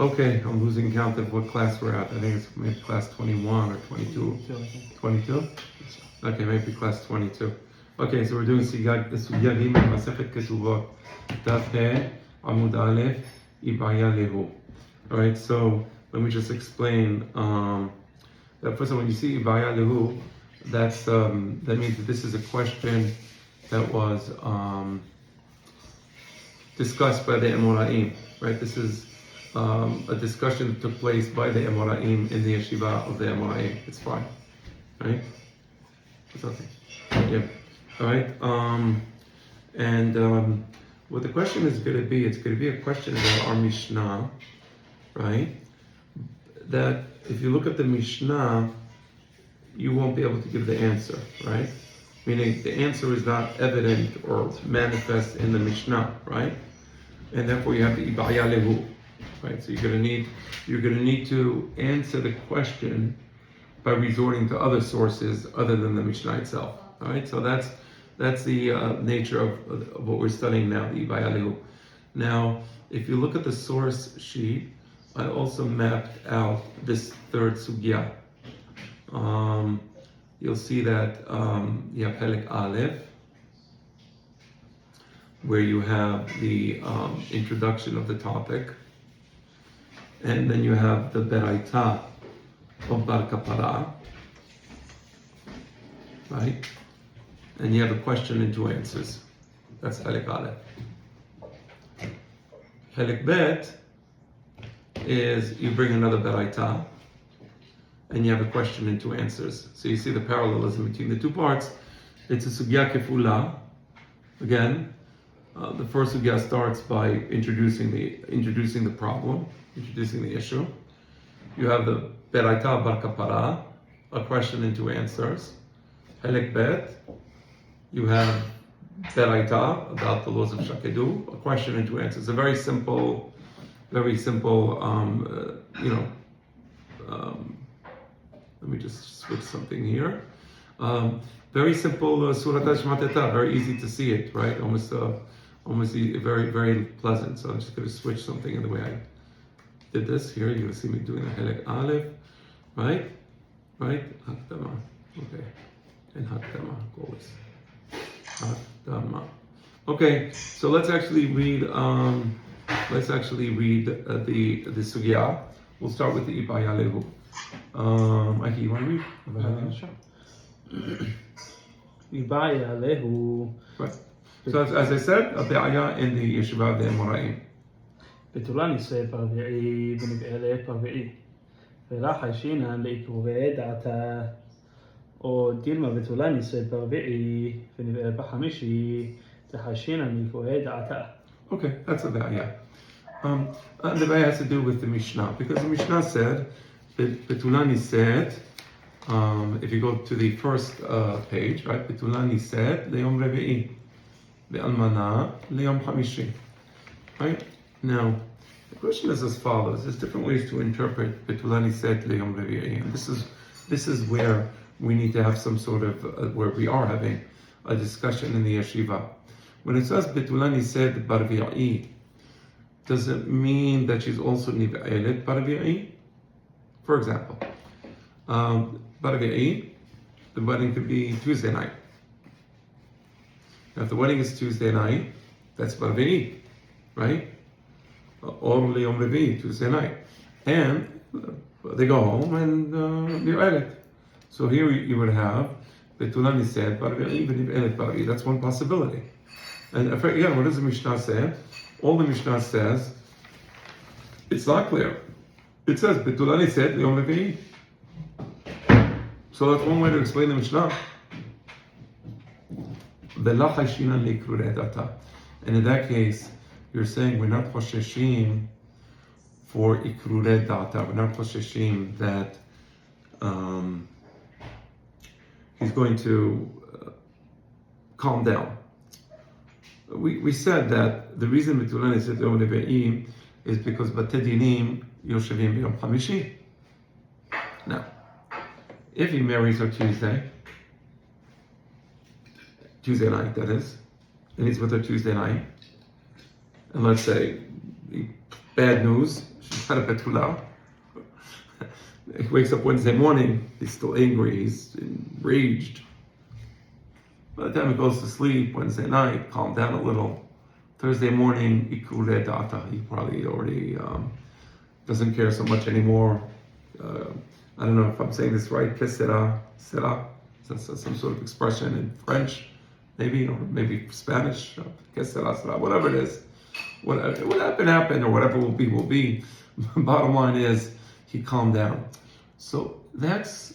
Okay, I'm losing count of what class we're at. I think it's maybe class 21 or 22. 22? Okay, maybe class 22. Okay, so we're doing סוגיה ג' מסכת כתובות. דף ה' עמוד א', איבעיה להו. Alright, so let me just explain. That first of all, when you see איבעיה להו, that means that this is a question that was discussed by the Amoraim. Right, this is a discussion that took place by the Amoraim in the yeshiva of the Amoraim. It's fine, right? It's okay. Yeah. All right. What the question is going to be, it's going to be a question about our Mishnah, right? That if you look at the Mishnah, you won't be able to give the answer, right? Meaning the answer is not evident or manifest in the Mishnah, right? And therefore you have the Ibaya Lehu, right? So you're going to need to answer the question by resorting to other sources other than the Mishnah itself. All right, so that's the nature of what we're studying now, the Ibaya Lehu. Now, if you look at the source sheet, I also mapped out this third sugya. You'll see that you have Helek Aleph, where you have the introduction of the topic, and then you have the Beraita of Bar Kapara, right? And you have a question and two answers. That's Helek Aleph. Helek Bet is you bring another Beraita, and you have a question and two answers. So you see the parallelism between the two parts. It's a Sugya Kefula. Again, the first sugya starts by introducing the problem, introducing the issue. You have the Beraita Bar Kapara, a question and two answers. Helek Bet, you have Beraita about the laws of Shakedu, a question and two answers. A very simple, let me just switch something here. Very simple Surat Shmateta, very easy to see it, right? Almost very, very pleasant. So I'm just going to switch something in the way I did this. Here, you're going to see me doing a Helek Aleph, right? Hakdama, okay. And Hakdama, always. Hakdama. Okay, so let's actually read the sugya. We'll start with the Ibaya Lehu. Aki, you want to read? Sure. Ibaya Lehu. Right. So as I said, a Be'aya in the yeshiva of the Amoraim. בתולה נישא פרביעי ונבעלה פרביעי ולך הישינן לעיקורי דעתה או דילמה בתולה נישא פרביעי ונבעלה בחמישי תחשינן לעיקורי דעתה. Okay, that's a Be'aya. The Be'aya has to do with the Mishnah, because the Mishnah said that בתולה נישאת, if you go to the first page, right, בתולה נישאת ליום רביעי Le'almana le'yom chamishi. Right? Now, the question is as follows. There's different ways to interpret Betula Niset le'yom revi'i. And this is where we need to have some sort of, where we are having a discussion in the yeshiva. When it says Betula Niset bar revi'i, does it mean that she's also niv'elet bar revi'i? For example, bar revi'i, the wedding could be Tuesday night. Now, if the wedding is Tuesday night, that's Bar Revi'i, right? Or Yom Revi'i, Tuesday night. And they go home and they're at it. So here you would have Betula Niset Bar Revi'i v'Niv'elet Bar Revi'i. That's one possibility. And again, what does the Mishnah say? All the Mishnah says, it's not clear. It says Betula Niset Yom Revi'i. So that's one way to explain the Mishnah. And in that case, you're saying we're not chosheshim for ikrure data. We're not chosheshim that he's going to calm down. We said that the reason Betula Niset Yom Revi'i is because Batedinim Yoshavim B'Yom Chamishi. Now, if he marries her Tuesday night, that is, and he's with her Tuesday night, and let's say he bad news. She's had a betula. He wakes up Wednesday morning, he's still angry, he's enraged. By the time he goes to sleep, Wednesday night, calm down a little. Thursday morning, he probably already doesn't care so much anymore. I don't know if I'm saying this right, que sera, that's some sort of expression in French, maybe, or maybe Spanish, que sera, whatever it is. What happened, or whatever will be. Bottom line is, he calmed down. So that's,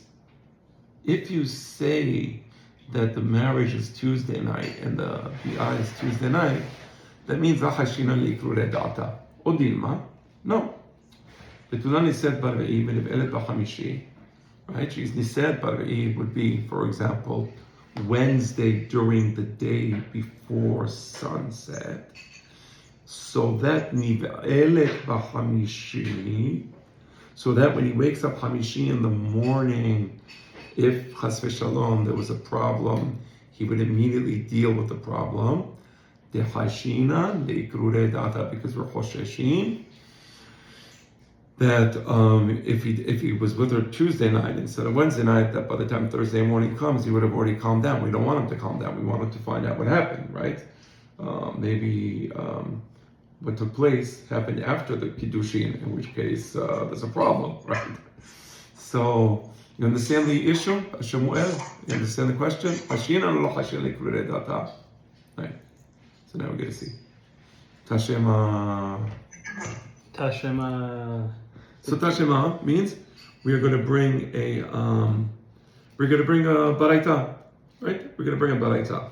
if you say that the marriage is Tuesday night and the BI is Tuesday night, that means Odilma. No. Betula nised barve'i v'niv'elet b'chamishi. Right? She's nised barve'i would be, for example, Wednesday during the day before sunset. So that niv'elet b'chamishi, so that when he wakes up Hamishi in the morning, if chas v'shalom there was a problem, he would immediately deal with the problem. Dechashina le'ikrurei data, because we're chosheshin that if he was with her Tuesday night instead of Wednesday night, that by the time Thursday morning comes, he would have already calmed down. We don't want him to calm down. We want him to find out what happened, right? Maybe what took place happened after the Kiddushin, in which case there's a problem, right? So, you understand the issue, Shemuel? You understand the question? Right. So now we're going to see. Tashema. So Tashema means we are going to bring a baraita, right? We're going to bring a baraita.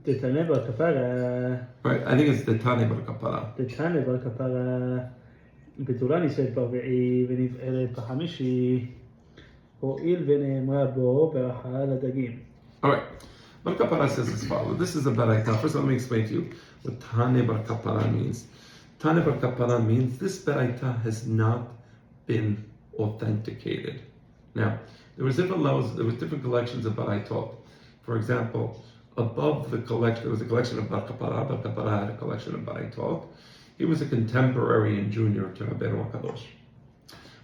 Tetane bar kapara. Right, I think it's the Tane bar kapara. Tetane bar kapara. בתולה נישאת ברביעי ונבעלת בחמישי, הואיל ונאמרה בו ברכה לדגים. Alright, bar kapara says as follows. This is a baraita. First, let me explain to you what Tane bar kapara means. Tane bar kapara means this baraita has not been authenticated. Now, there was different levels, there was different collections of baraitot. For example, above the collection, there was a collection of bar kapara. Bar kapara had a collection of baraitot. He was a contemporary and junior to Rabbeinu HaKadosh.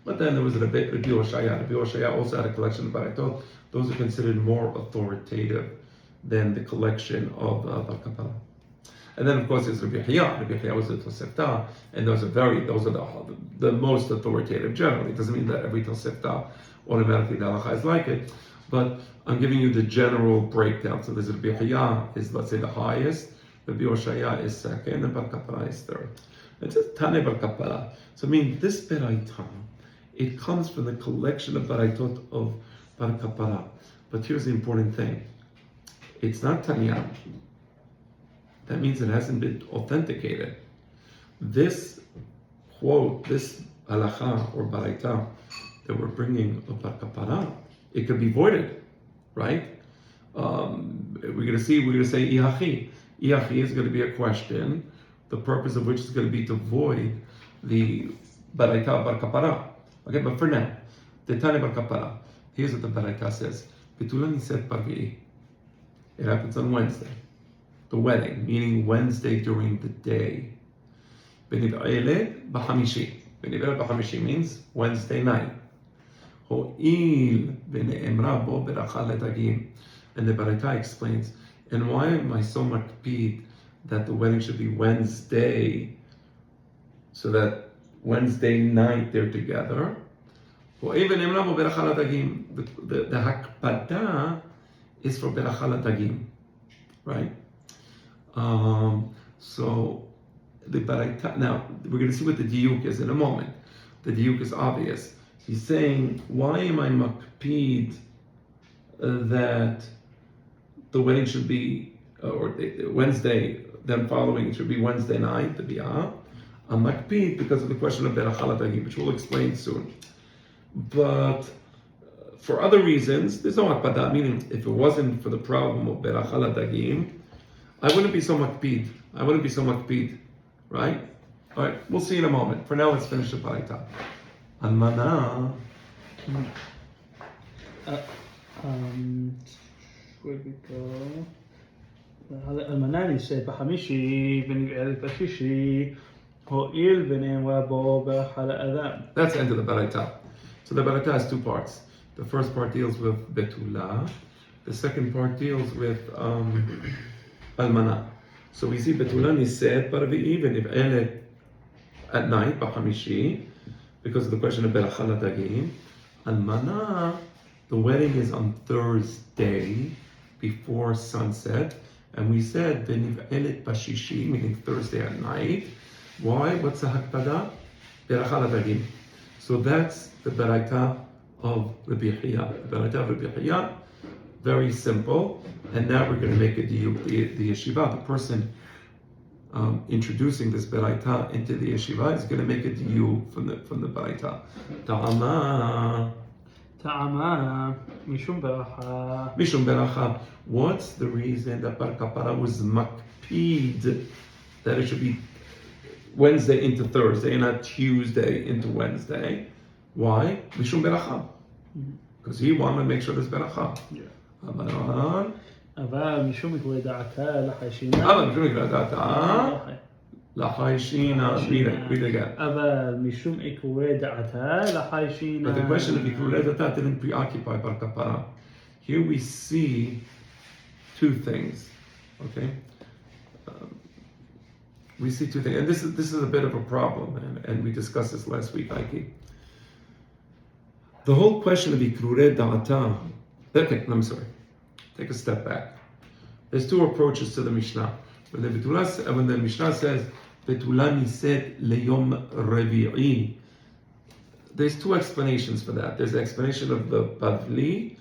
But then there was Rabbi Oshaya. Rabbi Oshaya also had a collection of baraitot. Those are considered more authoritative than the collection of bar kapara. And then, of course, there's Rabbi Yahya. Rabbi Yahya was a Tosefta, and those are the most authoritative generally. It doesn't mean that every Tosefta automatically the halacha is like it, but I'm giving you the general breakdown. So there's Rabbi Yahya is, let's say, the highest. Rabbi Oshaya is second, and bar kapara is third. It says Tane bar kapara. So I mean, this baraita, it comes from the collection of baraitot of bar kapara. But here's the important thing: it's not Tanya. That means it hasn't been authenticated. This quote, this halacha or baraita that we're bringing of bar kapara, it could be voided, right? We're going to say ihachi. Ihachi is going to be a question, the purpose of which is going to be to void the baraita bar kapara. Okay, but for now, the Tane bar kapara. Here's what the baraita says: Betula nised barvi'i. It happens on Wednesday. The wedding, meaning Wednesday during the day. Beniv'elet b'chamishi. Beniv'elet b'chamishi means Wednesday night. Ho'il v'ne'emra bo beracha ledagim. And the baraita explains, and why am I so makpid that the wedding should be Wednesday, so that Wednesday night they're together? Ho'il v'ne'emra bo beracha ledagim. The hakpada is for beracha ledagim, right? So the baraita, now we're going to see what the diuk is in a moment. The diuk is obvious. He's saying, why am I makpid that the wedding should be, or Wednesday, then following it should be Wednesday night, the biyah. I'm makpid because of the question of beracha ledagim, which we'll explain soon. But for other reasons, there's no hakpada, meaning if it wasn't for the problem of beracha ledagim, I wouldn't be so makpid, right? All right, we'll see in a moment. For now, let's finish the baraita. Almana. Where we go? אלמנה נישאת בחמישי ונבעלת בשישי, הואיל ונאמרה בו ברכה לאדם. That's the end of the baraita. So the baraita has two parts. The first part deals with betula. The second part deals with almana. So we see betula nised baravi'i v'niv'elet at night, b'chamishi, because of the question of beracha ladagim. Almana, the wedding is on Thursday before sunset, and we said v'niv'elet b'shishi, meaning Thursday at night. Why? What's the hakpada? Beracha ladagim. So that's the baraita of Rabbi Yahya. The baraita of Rabbi Yahya, very simple. And now we're going to make a diyuk. The yeshiva, the person introducing this baraita into the yeshiva, is going to make a diyuk from the baraita. Ta'ama. Mishum beracha. Mishum beracha. What's the reason that bar kapara was makpid that it should be Wednesday into Thursday and not Tuesday into Wednesday? Why? Mishum beracha. Because he wanted to make sure there's beracha. Yeah. אבל משום עיקורי דעתה לחיישינה. Read again. אבל משום עיקורי דעתה לחיישינה. But the question of עיקורי דעתה didn't preoccupy bar kapara. Here we see two things. Okay? We see two things, and this is a bit of a problem, and we discussed this last week, Ike. The whole question of Ikrure Da'ata. Okay, I'm sorry. Take a step back. There's two approaches to the Mishnah. When the Mishnah says Betula Nised Leyom Revi'i, there's two explanations for that. There's the explanation of the Bavli,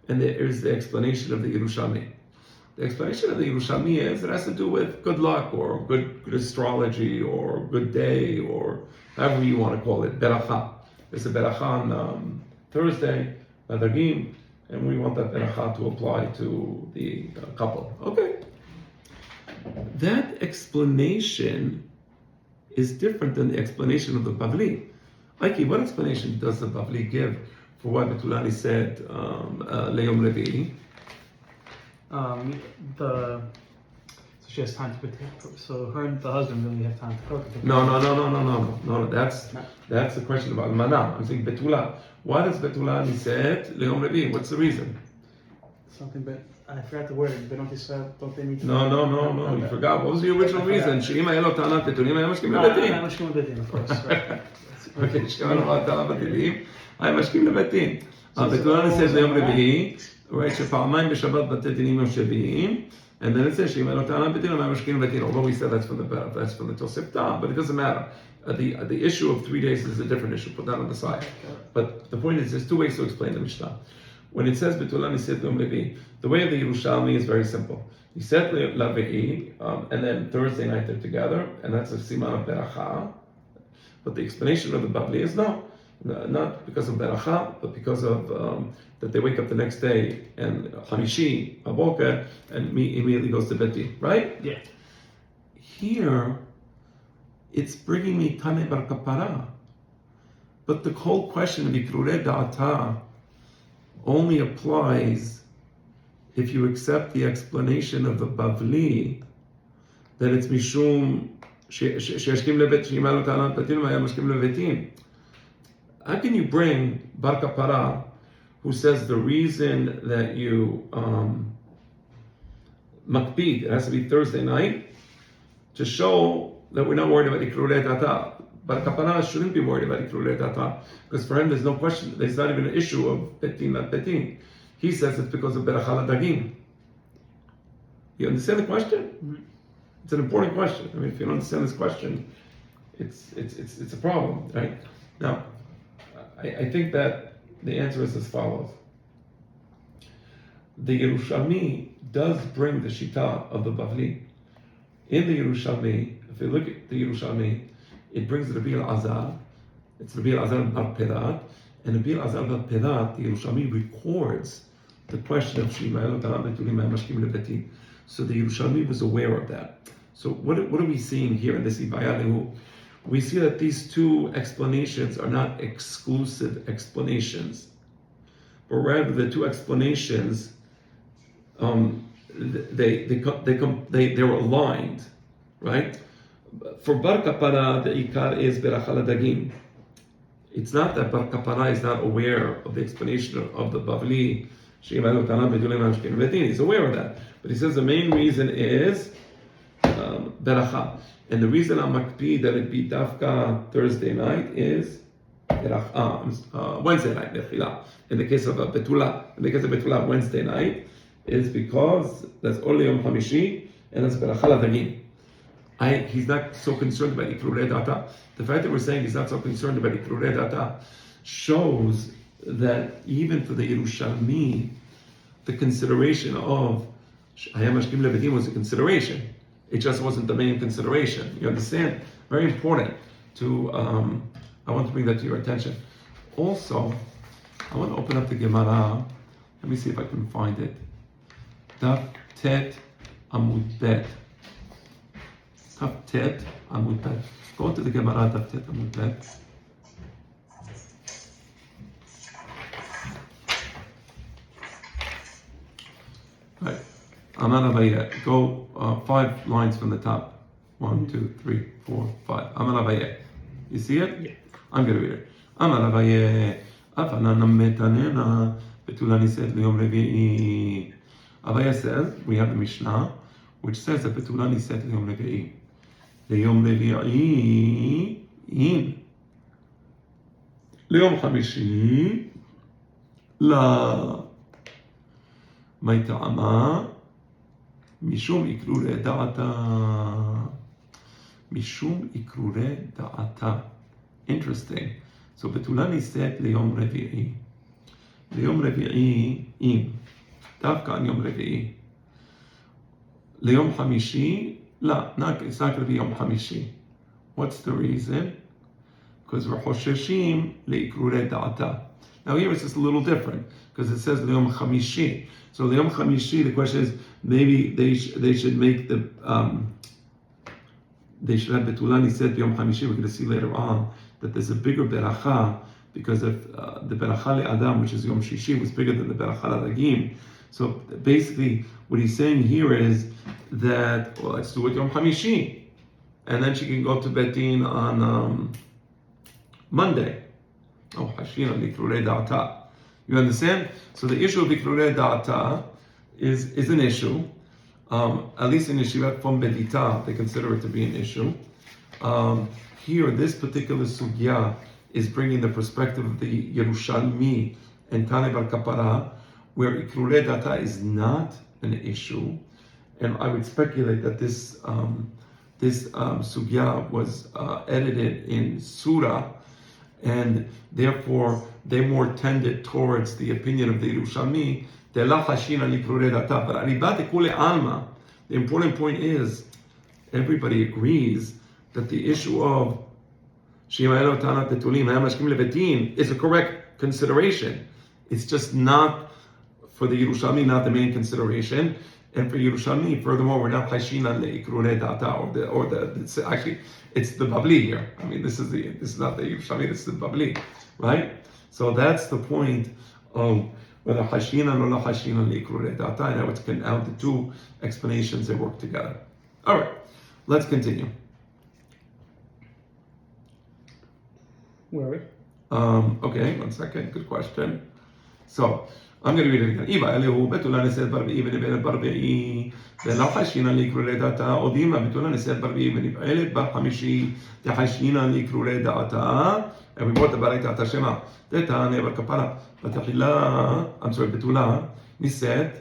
and there is the explanation of the Yerushalmi. The explanation of the Yerushalmi is it has to do with good luck or good astrology or good day or however you want to call it. Beracha. There's a beracha on Thursday, Adagim, and we want that beracha to apply to the couple. Okay. That explanation is different than the explanation of the Bavli. Ike, what explanation does the Bavli give for why Betulani said Leyom Levi? So she has time to prepare. So her and the husband really have time to cook. No. That's the question about Mana. I'm saying Betula. Why does Betulani said Leyom Levi? What's the reason? Something, but I forgot the word. But don't they need to? No. You forgot. What was the original reason? She'im hayelo ta'anat betulim hayam mashkim lebetim. Mashkim lebetim, of course. Right. Okay, shkam lo ta'anat betulim hayam mashkim lebetim. Betulani says Leyom Levi. Right, שפעמיים בשבת בתי דינים יושבים, and then it says שאם אין לו טענה בדין, הם משקיעים בדין. Although we said that's from the Tosefta, but it doesn't matter. The issue of 3 days is a different issue. Put that on the side. But the point is, there's two ways to explain the Mishnah. When it says Betulani said Leyom Levi, the way of the Yerushalmi is very simple. He said Levi, and then Thursday night they're together, and that's a siman of beracha. But the explanation of the Bavli is no. Not because of beracha, but because of that they wake up the next day and Hamishi, Aboker, and immediately goes to Beti, right? Yeah. Here, it's bringing me Tane Bar Kapara. But the whole question of Ikrure Da'ata only applies if you accept the explanation of the Bavli that it's Mishum Sheshkim Levet Shimalo Ta'anat Betim Hayam Mashkim Levetim. How can you bring Bar Kapara, who says the reason that you makpid, it has to be Thursday night, to show that we're not worried about Ikrure Da'ata? Bar Kapara shouldn't be worried about Ikrure Da'ata, because for him there's no question, there's not even an issue of Betin, not Betin. He says it's because of Beracha Ladagim. You understand the question? Mm-hmm. It's an important question. I mean, if you don't understand this question, it's a problem, right? Now, I think that the answer is as follows. The Yerushalmi does bring the Shita of the Bavli. In the Yerushalmi, if you look at the Yerushalmi, it brings Rabbi al-Azar. It's Rabbi al-Azar bar Pedat. And Rabbi al-Azar bar Pedat, the Yerushalmi records the question of Shima Elo Taram Betulim Mashkim Lebeti. So the Yerushalmi was aware of that. So what are we seeing here in this Ibayalehu? We see that these two explanations are not exclusive explanations, but rather the two explanations they're aligned, right? for bar kapara, the ikar is berachal dagim. It's not that bar kapara is not aware of the explanation of the Bavli. He's aware of that, but he says the main reason is beracha. And the reason I'm makpi that it be dafka Thursday night is Wednesday night. In the case of betula, Wednesday night is because that's only Yom Hamishi and that's beracha ladagim. He's not so concerned about ikrurei data. The fact that we're saying he's not so concerned about ikrurei data shows that even for the Yerushalmi, the consideration of Hayam Mashkim Levitim was a consideration. It just wasn't the main consideration. You understand? Very important to, I want to bring that to your attention. Also, I want to open up the Gemara. Let me see if I can find it. Daf Tet Amud Bet. Daf Tet Amud Bet. Go to the Gemara, Daf Tet Amud Bet. Right. Amar Abaye. Go 5 lines from the top. 1, 2, 3, 4, 5. Amar Abaye. You see it? Yeah. I'm going to read it. Amar Abaye. Afana nammetanena betula niset liyom revi'i. Abaye says, we have the Mishnah, which says that betula niset liyom revi'i. Liyom revi'i in. Liyom chamishi. La. Maita'ama. Mishum ikrure da'ata. Mishum ikrure da'ata. Interesting. So betulani said liyom revi'i. Liyom revi'i im. Davka on yom revi'i. Liyom hamishi. La, it's not going to be yom hamishi. What's the reason? Because we're hosheshim leikrure da'ata. Now here it's just a little different because it says liyom hamishi. So liyom hamishi, the question is maybe they should make the they should have betulani said yom hamishi. We're going to see later on that there's a bigger beracha because of the beracha le'adam, which is yom shishi, was bigger than the beracha le'dagim. So basically, what he's saying here is that let's do it yom hamishi, and then she can go to betin on Monday. Oh, hashina likrurei da'ata. You understand? So the issue of likrurei da'ata is an issue. At least in yeshiva from Bedita, they consider it to be an issue. Here, this particular sugya is bringing the perspective of the Yerushalmi and Tanei Bar Kapara, where ikrurei da'ata is not an issue. And I would speculate that this sugya was edited in Surah, and therefore they more tended towards the opinion of the Yerushalmi. But the important point is, everybody agrees that the issue of is a correct consideration. It's just not, for the Yerushalmi, not the main consideration. And for Yerushalmi, furthermore, we're not Hashina le'ikrurei da'ata, actually, it's the Bavli here. I mean, this is not the Yerushalmi, this is the Bavli, right? So that's the point of whether Hashina or la Hashina le'ikrurei da'ata, and now the two explanations, they work together. All right, let's continue. Where are we? Okay, 1 second, good question. So, I'm going to read it again. Iba Elihu betula nesed barbi'i v'niv'elet barbi'i ve'la hashina likrurei da'ata odima betula nesed barbi'i v'niv'elet bar hamishi tehashina likrurei da'ata. And we brought the Barai Ta'ata Shema. Te'ta'anei bar kapara betula nesed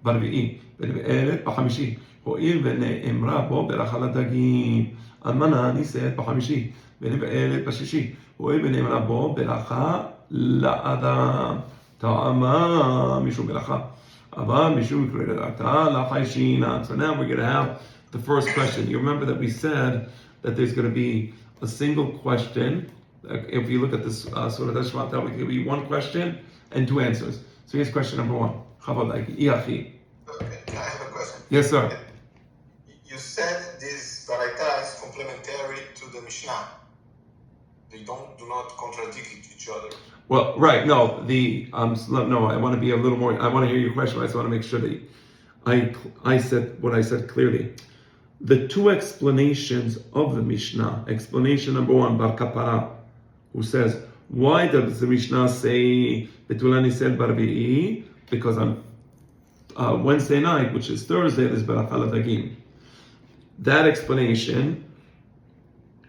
barbi'i v'niv'elet bar hamishi ho'il v'ne'emra bo beracha ladagim almana nesed bar hamishi v'niv'elet bar shishi ho'il v'ne'emra bo beracha la'adam Ta'ama mishum beracha. Aba mishum ikrurei da'ata la hashina. So now we're going to have the first question. You remember that we said that there's going to be a single question. If you look at this Surah Tashmat, that will give you one question and 2 answers. So here's question number 1. Okay, I have a question. Yes, sir. You said this Baraita is complementary to the Mishnah. They do not contradict each other. Well, right. No, no. I want to be a little more. I want to hear your question. I just want to make sure that I said what I said clearly. the two explanations of the Mishnah. Explanation number one, Bar Kapara, who says, why does the Mishnah say Betula Nisel Barbi'i? Because on Wednesday night, which is Thursday, there's Beracha Ladagim. That explanation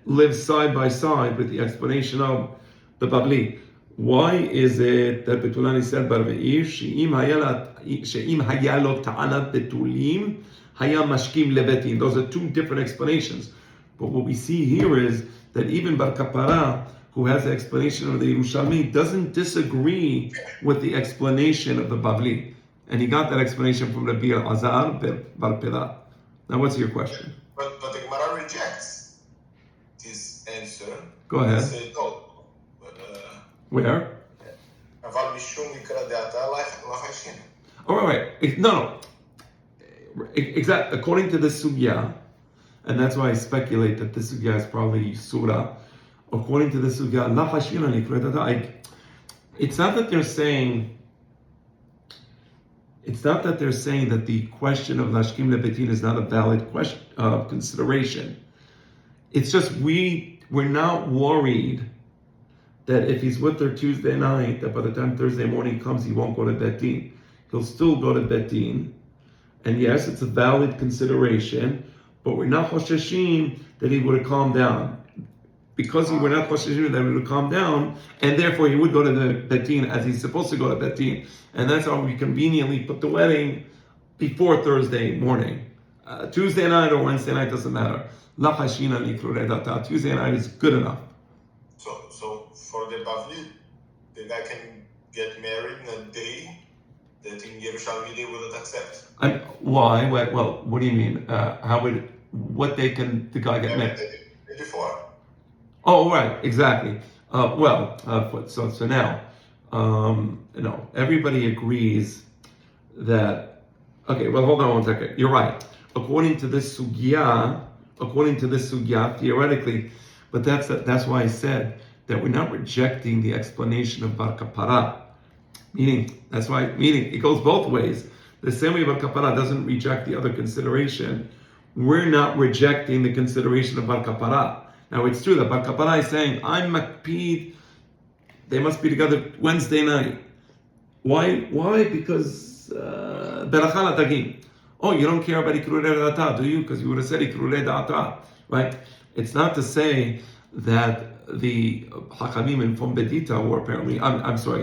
lives side by side with the explanation of the Babli. Why is it that Betula Nisel Barbi'i she'im hayalot ta'anat betulim hayam mashkim lebetin? Those are two different explanations. But what we see here is that even Bar Kapara, who has the explanation of the Yerushalmi, doesn't disagree with the explanation of the Bavli. And he got that explanation from Rabbi Azar Bar Pira. Now what's your question? But the Gemara rejects this answer. Go ahead. Say, no. Where? אבל משום מקרא דעתה לא חיישים. Oh, right. No. Exactly. According to the Sugya, and that's why I speculate that this Sugya is probably Surah. According to the Sugya, la hashina nikra. It's not that they're saying that the question of Lashkim Lebetin is not a valid question consideration. It's just we're not worried that if he's with her Tuesday night, that by the time Thursday morning comes, he won't go to Betin. He'll still go to Betin. And yes, it's a valid consideration, but we're not chosheshim that he would have calmed down. Because we're not chosheshim that he would have calmed down, and therefore he would go to the Betin as he's supposed to go to Betin. And that's how we conveniently put the wedding before Thursday morning. Tuesday night or Wednesday night doesn't matter. La hashina likru redata. Tuesday night is good enough. So for the Bavli, the guy can get married in a day that in Yerushalmi they wouldn't accept. Why? Well, what do you mean? What day can the guy get married? Before. Oh, right, exactly. So now, everybody agrees that. Okay, well, hold on one second. You're right. According to this sugya, theoretically, but that's why I said that we're not rejecting the explanation of Bar Kapara. Meaning it goes both ways. The same way Bar Kapara doesn't reject the other consideration, we're not rejecting the consideration of Bar Kapara. Now it's true that Bar Kapara is saying, I'm makpid, they must be together Wednesday night. Why? Because Beracha Ladagim. Oh, you don't care about Ikrurei Da'ata, do you? Because you would have said Ikrurei Da'ata, right? It's not to say that the Hachamim in Fom Bedita, who are apparently,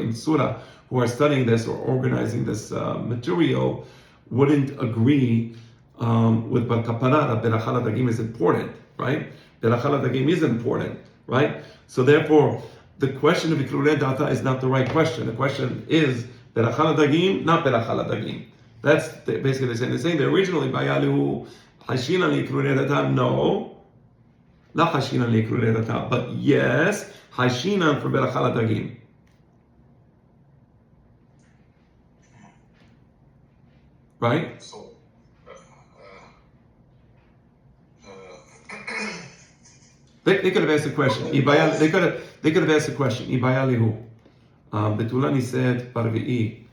in Surah, who are studying this or organizing this material, wouldn't agree with Bar Kapara that Beracha Ladagim is important, right? Beracha Ladagim is important, right? So therefore, the question of Ikrurei Da'ata is not the right question. The question is Beracha Ladagim, not Beracha Ladagim. That's basically they're saying that originally Bayalihu Hashina Ikrurei Da'ata, no. La Hashina Ikrurei Da'ata, but yes, Hashina for Beracha Ladagim. Right? So, they could have asked the question. They could have asked the question. Ibayalihu. Betulani said Barvi'i.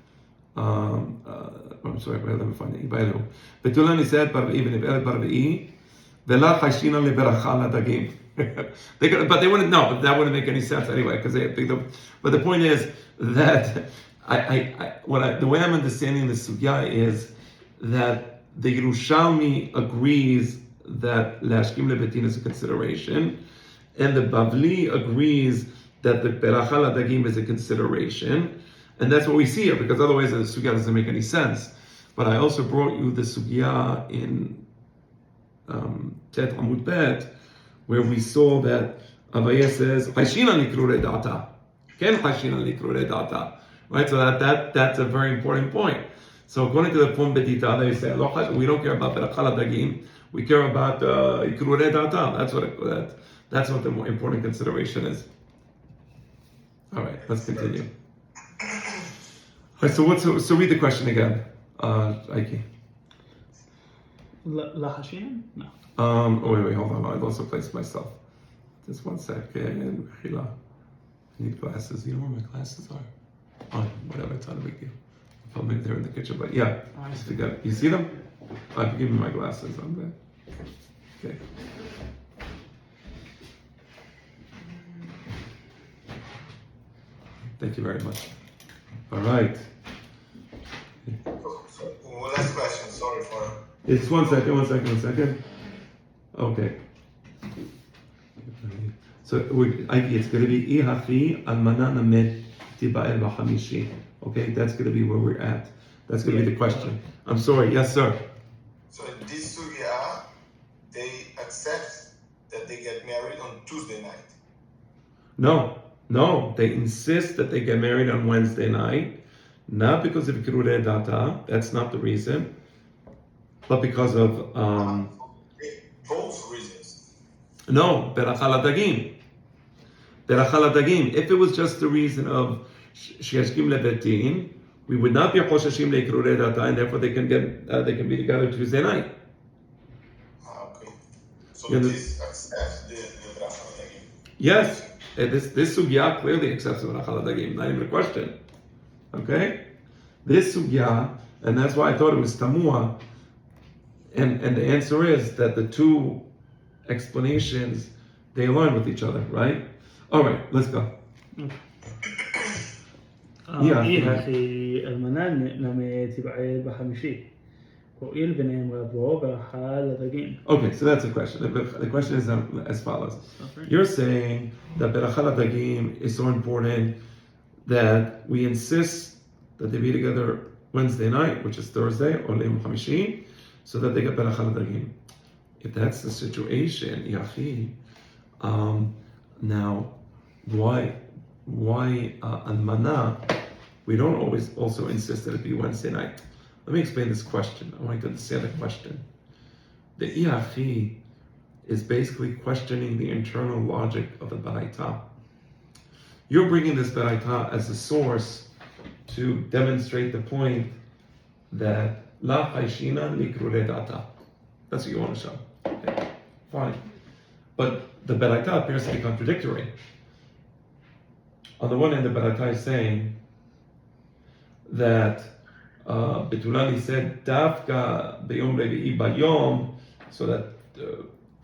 I'm sorry, let me find it. Ibayalihu. Betulani said Barvi'i v'niv'el Barvi'i v'la chashina leberacha ladagim. But they wouldn't know. But that wouldn't make any sense anyway. But the point is that the way I'm understanding the sugya is that the Yerushalmi agrees that Lashkim Lebetin is a consideration, and the Bavli agrees that the Beracha Ladagim is a consideration, and that's what we see here, because otherwise the sugya doesn't make any sense. But I also brought you the sugya in Tet Amud Bet, where we saw that Avaya says, Hashina Nikrurei Da'ata. Ken Hashina Nikrurei Da'ata. Right, so that's a very important point. So according to the Fom Bedita, they say, we don't care about Beracha Ladagim, we care about Ikrurei Da'ata. That's what the more important consideration is. All right, let's continue. All right, so read the question again, Aiki. La Hashina? No. Wait, hold on. I've also placed myself. Just 1 second. I need glasses. You know where my glasses are? Oh, whatever, it's not a big deal. Probably they're in the kitchen, but yeah. You see them? Give me my glasses on there. Okay. Thank you very much. All right. So, one last question. Sorry for. It's one second. Okay. So it's going to be Ihachi almana namet tiba'el b'chamishi. Okay, that's going to be where we're at. That's going to be the question. I'm sorry. Yes, sir. So in this sugya, they accept that they get married on Tuesday night. No, they insist that they get married on Wednesday night, not because of Kirurei Data, that's not the reason, but because of, Both reasons. no, Beracha Ladagim. If it was just the reason of Sheyashkim Lebetin, we would not be Choshashim LeKirurei Data, and therefore they can be together Tuesday night. Okay. So this accepts the bracha ladagim. Yes. This sugya clearly accepts the Beracha Ladagim, not even a question. Okay? This sugya, and that's why I thought it was Tamua, and the answer is that the two explanations, they align with each other, right? All right, let's go. Ihachi almana namet tiba'el b'chamishi. הואיל ונאמרה בו ברכה לדגים. Okay, so that's the question. The question is as follows. You're saying that Beracha Ladagim is so important that we insist that they be together Wednesday night, which is Thursday, or Leim Chamishi, so that they get Beracha Ladagim. If that's the situation, Yachi, now why Almana, we don't always also insist that it be Wednesday night. Let me explain this question. I want you to understand the question. The Iachi is basically questioning the internal logic of the Baraita. You're bringing this Baraita as a source to demonstrate the point that La Haishina Likrure Data. That's what you want to show. Okay, fine. But the Baraita appears to be contradictory. On the one hand, the Baraita is saying that Betulani said Dafka Beyom Revi'i Bayom, so that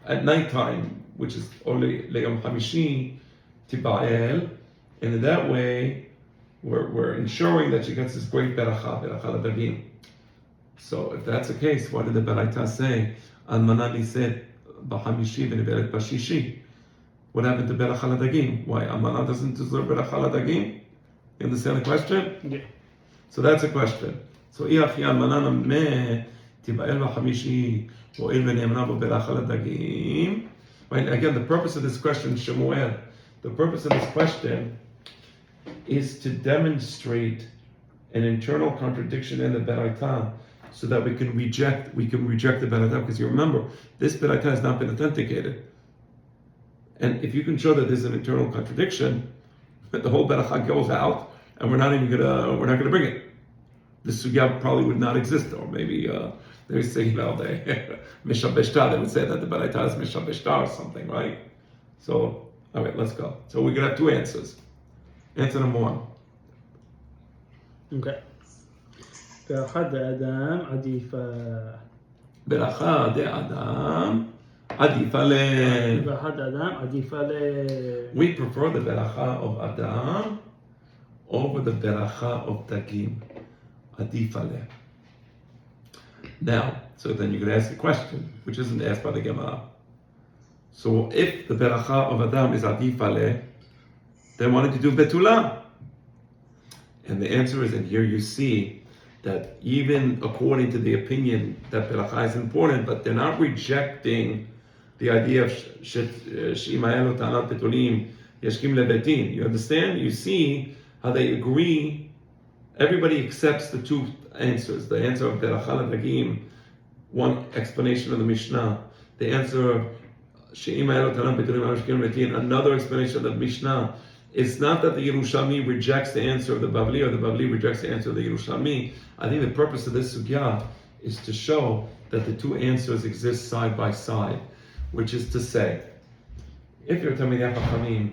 at nighttime, which is only Leyom Hamishi, Tiba'el, and in that way we're ensuring that she gets this great Beracha Ladagim. So if that's the case, why did the Baraita say Almanani said Bahamishi v'neveret Bashishi? What happened to Beracha Ladagim? Why Almana doesn't deserve Beracha Ladagim? You understand the question? Yeah. So that's a question. So Iachi Almanana me Tiba'el v'chamishi ho'il v'ne'emna bo Beracha Ladagim. Right? Again, the purpose of this question, Shemuel, the purpose of this question is to demonstrate an internal contradiction in the Beraita, so that we can reject the Beraita, because you remember, this Beraita has not been authenticated. And if you can show that there's an internal contradiction, the whole Beracha goes out, and we're not gonna bring it. The sugya probably would not exist, or maybe they say, they Mishabeshta, they would say that the Beraita is Mishabeshta or something, right? So, all right, let's go. So we're gonna have two answers. Answer number one. Okay. ברכה דאדם עדיפה. ברכה דאדם עדיפה ל... ברכה דאדם עדיפה ל... We prefer the beracha of Adam over the beracha of Dagim. Adifa le. Now, so then you could ask a question, which isn't asked by the Gemara. So if the beracha of Adam is Adifa le, then why don't you do Betula? And the answer is, and here you see that even according to the opinion that beracha is important, but they're not rejecting the idea of Shimael Tanat Betulim Yashkim Lebetin. You understand? You see how they agree. Everybody accepts the two answers. The answer of Beracha Ladagim, one explanation of the Mishnah. The answer of Shimael Tanat Betulim Yashkim Lebetin, another explanation of the Mishnah. It's not that the Yerushalmi rejects the answer of the Bavli, or the Bavli rejects the answer of the Yerushalmi. I think the purpose of this sugya is to show that the two answers exist side by side, which is to say, if you're Talmidei Chachamim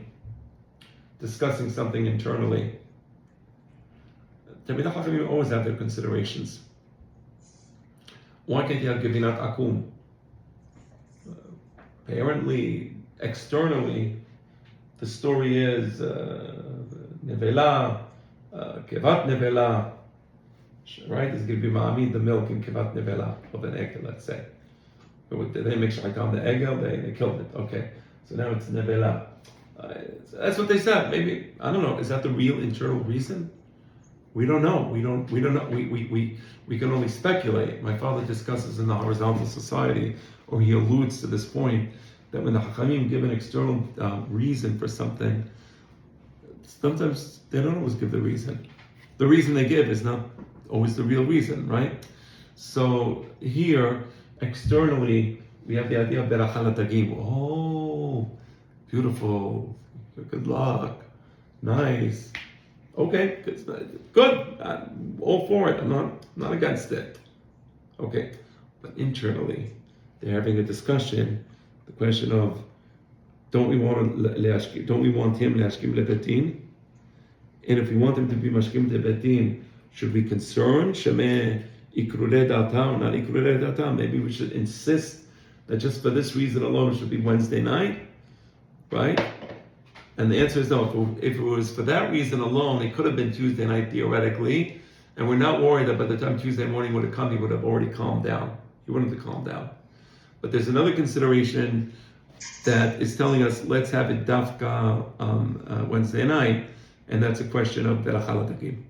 discussing something internally, Talmidei Chachamim always have their considerations. Why can't you have Gevinat Akum? apparently, externally, the story is nevela, kevat nevela, right? It's going to be ma'amid, the milk in kevat nevela of an egg, let's say. Did they make shayta on the egg? They killed it. Okay, so now it's nevela. That's what they said. Maybe, I don't know. Is that the real internal reason? We don't know. We don't know. We can only speculate. My father discusses in the horizontal society, or he alludes to this point, that when the Hachamim give an external reason for something, sometimes they don't always give the reason. The reason they give is not always the real reason, right? So here, externally, we have the idea of berachah latagim. Oh, beautiful, good luck, nice. Okay, good. I'm all for it. I'm not against it. Okay, but internally, they're having a discussion. The question of, don't we want him leashkim lebetin? And if we want him to be mashkim lebetin, should we concern shemeh ikrulei datam, not ikrulei datam? Maybe we should insist that just for this reason alone it should be Wednesday night, right? And the answer is no. If it was for that reason alone, it could have been Tuesday night theoretically, and we're not worried that by the time Tuesday morning would have come, he would have already calmed down. He wouldn't have calmed down. But there's another consideration that is telling us, let's have it dafka Wednesday night, and that's a question of berachah latagim.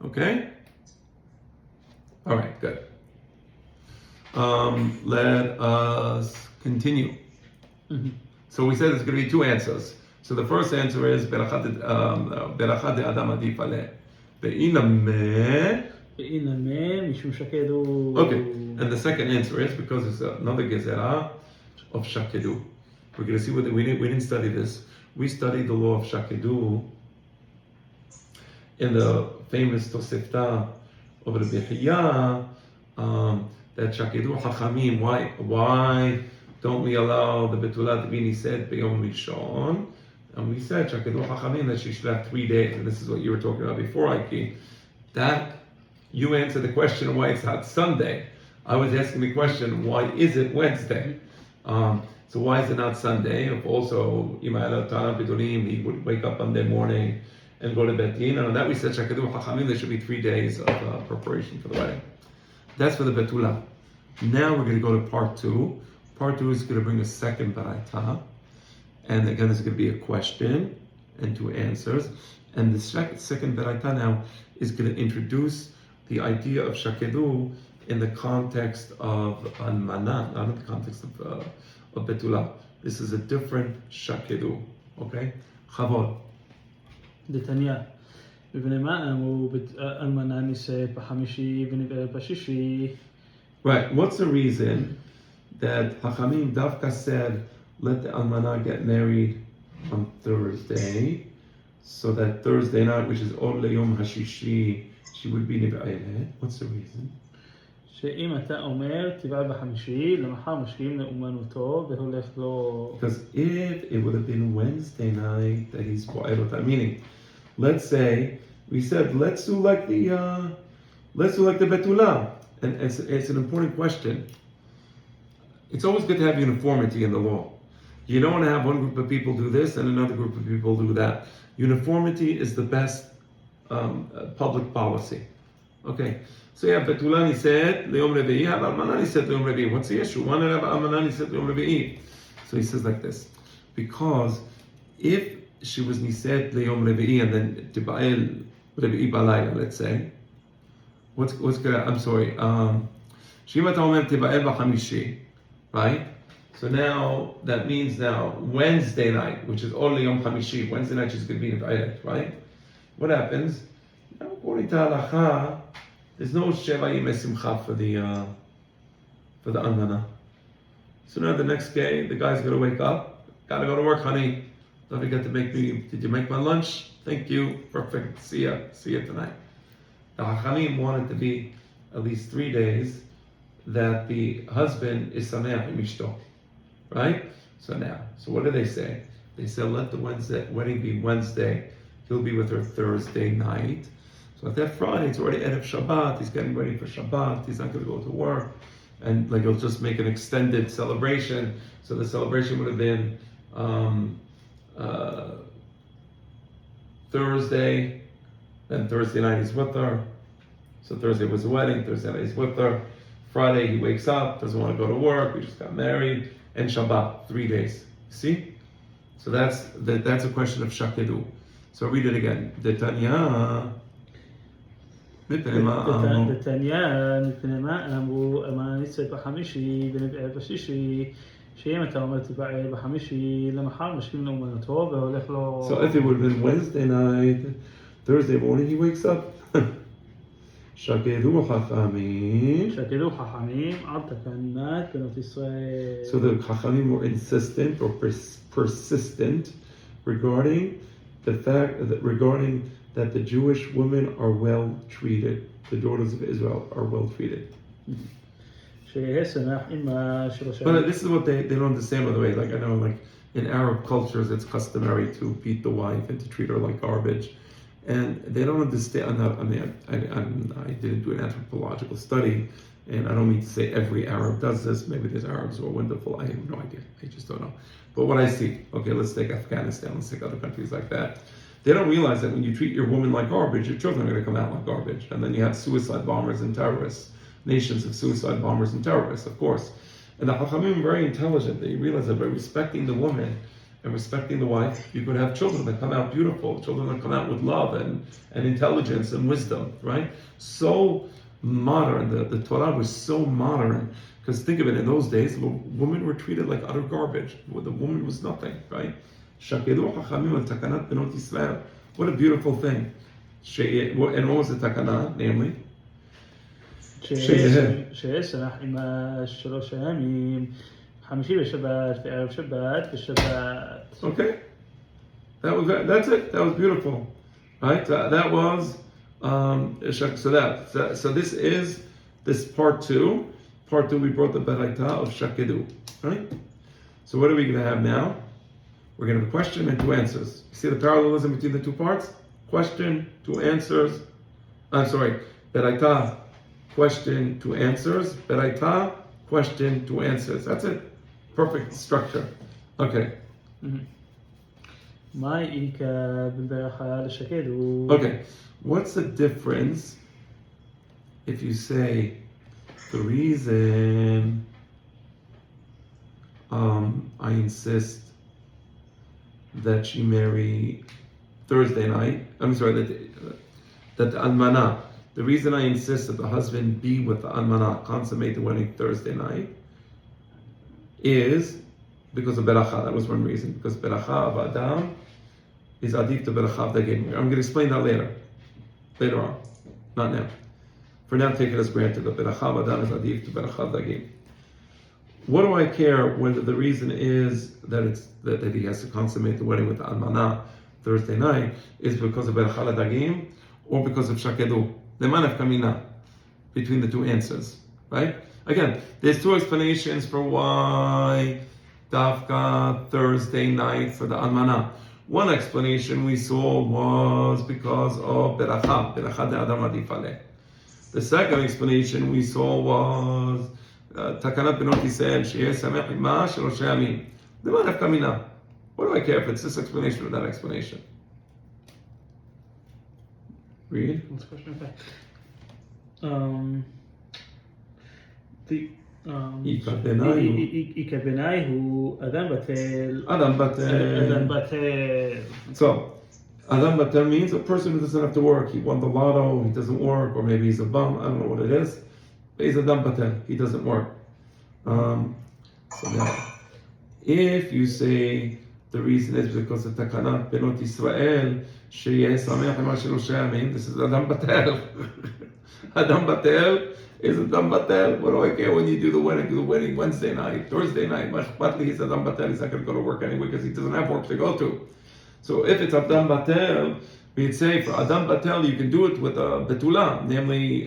Okay? All right, good. Let us continue. Mm-hmm. So we said there's going to be two answers. So the first answer is berachah de adam adif aleh. Ve'inameh. Okay, and the second answer is because it's another gezerah of shakedu. We're going to see what we didn't study this. We studied the law of shakedu in the famous Tosefta of Rabbi Hiya, that shakedu hachamim. Why don't we allow the betulah to be nised b'yom rishon? And we said shakedu hachamim that she should have 3 days, and this is what you were talking about before, Ike. That you answered the question of why it's not Sunday. I was asking the question, why is it Wednesday? So why is it not Sunday? If also he would wake up Monday morning and go to Bet Din. And on that we said Shakadu Chachamim, there should be 3 days of preparation for the wedding. That's for the Betula. Now we're going to go to part 2. Part 2 is going to bring a second Baraita. And again, there's going to be a question and 2 answers. And the second Baraita now is going to introduce the idea of Shakedu in the context of Almana, not in the context of Betula. This is a different Shakedu. Okay? Chavod. דתניא, ובני מה אמרו אלמנה נישאת בחמישי ונבעלת בשישי. Right. What's the reason that Hachamim Davka said, let the Almana get married on Thursday, so that Thursday night, which is Or Leyom Hashishi, she would be Niv'aylet? What's the reason? שאם אתה אומר, תבעל בחמישי, למחר משקיעים לאומנותו, והולך לו... Because if it would have been Wednesday night that he's Ba'elot, meaning, let's say, we said, let's do like the Betula. And it's an important question. It's always good to have uniformity in the law. You don't want to have one group of people do this and another group of people do that. Uniformity is the best public policy. Okay, so yeah, Betulani said Leom Revi'i, Almanani said Leom Revi'i. What's the issue? One have Almanani said Leom Revi'i. So he says like this, because if she was Nised Leom Revi'i and then Tiba'el Revi'i Balayla, let's say, what's gonna? I'm sorry. Shima Ta'omer Tiba'el B'Chamishi, right? So now that means now Wednesday night, which is only Yom Chamishi, Wednesday night she's going to be Niv'aylet, right? What happens? Now, according to Halacha, there's no Sheva Yimei Simcha for the Almana. So now the next day, the guy's going to wake up, gotta go to work, honey. Don't forget to make me, did you make my lunch? Thank you, perfect, see ya tonight. The Hachamim wanted to be at least 3 days that the husband is Sameach Imishto. Right? So what do they say? They said, let the wedding be Wednesday. He'll be with her Thursday night. So at that Friday, it's already Erev Shabbat. He's getting ready for Shabbat. He's not going to go to work. and like he'll just make an extended celebration. So the celebration would have been Thursday, then Thursday night he's with her. So Thursday was the wedding, Thursday night he's with her. Friday he wakes up, doesn't want to go to work, we just got married, and Shabbat, 3 days. See? So that's a question of shakedu. So read it again. Detanya. בתניא, מפני מה אמרו, אמרה ניצאת בחמישי ונבער בשישי, שאם אתה אומר תבער בחמישי, למחר משכים לאומנותו והולך לו... So if it would have been Wednesday night, Thursday morning he wakes up. שקדו חכמים. שקדו חכמים על תקנת בנות ישראל. So the Chachamim were insistent or persistent regarding the fact that the Jewish women are well treated. The daughters of Israel are well treated. שיהיה שמח עם שלושה. But this is what they don't understand, by the way. Like I know, like in Arab cultures, it's customary to beat the wife and to treat her like garbage, and they don't understand. I didn't do an anthropological study, and I don't mean to say every Arab does this. Maybe there's Arabs who are wonderful. I have no idea. I just don't know. But what I see, okay, let's take Afghanistan. Let's take other countries like that. They don't realize that when you treat your woman like garbage, your children are going to come out like garbage. And then you have suicide bombers and terrorists, nations of suicide bombers and terrorists, of course. And the Chachamim are very intelligent. They realize that by respecting the woman and respecting the wife, you could have children that come out beautiful, children that come out with love and intelligence and wisdom, right? So modern. The Torah was so modern. Because think of it, in those days, women were treated like utter garbage. The woman was nothing, right? Shakedu Chachamim al Takanat Benot Yisrael. What a beautiful thing. And what was the Takanat, namely? שיהיה שמח עם שלוש הימים, חמישי בשבת וערב שבת ושבת. Okay. That's it. That was beautiful. Right? That was so this is this part 2. Part 2 we brought the Beraita of Shakedu. Right? So what are we going to have now? We're going to have a question and 2 answers. You see the parallelism between the 2 parts? Question, 2 answers. I'm sorry, Beraita, question, 2 answers. Beraita, question, 2 answers. That's it. Perfect structure. Okay. Okay. What's the difference if you say the reason I insist that she marry Thursday night, I'm sorry, that the almana, the reason I insist that the husband be with the almana, consummate the wedding Thursday night, is because of beracha. That was one reason. Because beracha of Adam is adif to beracha of dagim. I'm going to explain that later on, not now. For now, take it as granted that beracha of Adam is adif to beracha of dagim. What do I care whether the reason is that he has to consummate the wedding with the almana Thursday night is because of beracha dagim or because of shakedu? The manaf kamina between the 2 answers, right? Again, there's 2 explanations for why Dafka Thursday night for the almana. One explanation we saw was because of beracha de Adam adif aleh. The second explanation we saw was Takanat Benot Yisrael she'yeh samech ima shalosh yamim. The manaf kamina. What do I care if it's this explanation or that explanation? Read. What's the question? Ika benai hu Adam batel. Adam batel. So, Adam batel means a person who doesn't have to work. He won the lotto, he doesn't work, or maybe he's a bum, I don't know what it is. But he's Adam batel, he doesn't work. So now, if you say the reason is because of Takanat Benot Yisrael, she'yeh samech ima shalosh yamim, this is Adam batel. Adam batel is Adam batel. What do I care when you do the wedding? Do the wedding Wednesday night, Thursday night. Mashpatli, he's Adam batel. He's not going to go to work anyway because he doesn't have work to go to. So if it's Adam batel, we'd say for Adam batel you can do it with a betula, namely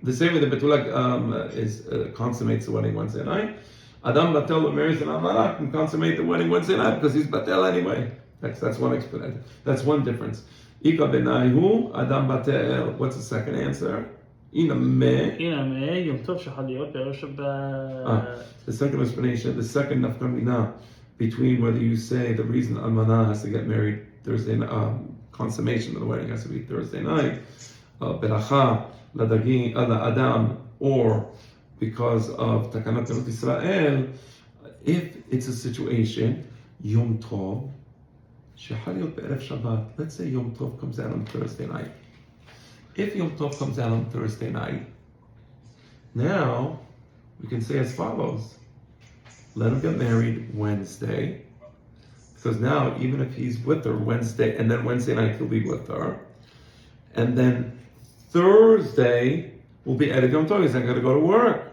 the same way the betula consummates the wedding Wednesday night. Adam batel who marries an almana can consummate the wedding Wednesday night because he's batel anyway. That's one explanation. That's one difference. Ika benaihu Adam batel. What's the second answer? הנה יום טוב שיכול להיות בערב שבת. The second explanation, the second nafkamina between whether you say the reason almana has to get married Thursday, consummation of the wedding has to be Thursday night, beracha ladagim adam, or because of takanat Bnot Israel, if it's a situation Yom Tov שיכול להיות בערב שבת. Let's say Yom Tov comes out on Thursday night. If Yom Tov comes out on Thursday night, now we can say as follows: let him get married Wednesday, because now even if he's with her Wednesday, and then Wednesday night he'll be with her, and then Thursday will be Erev Yom Tov. He's not going to go to work,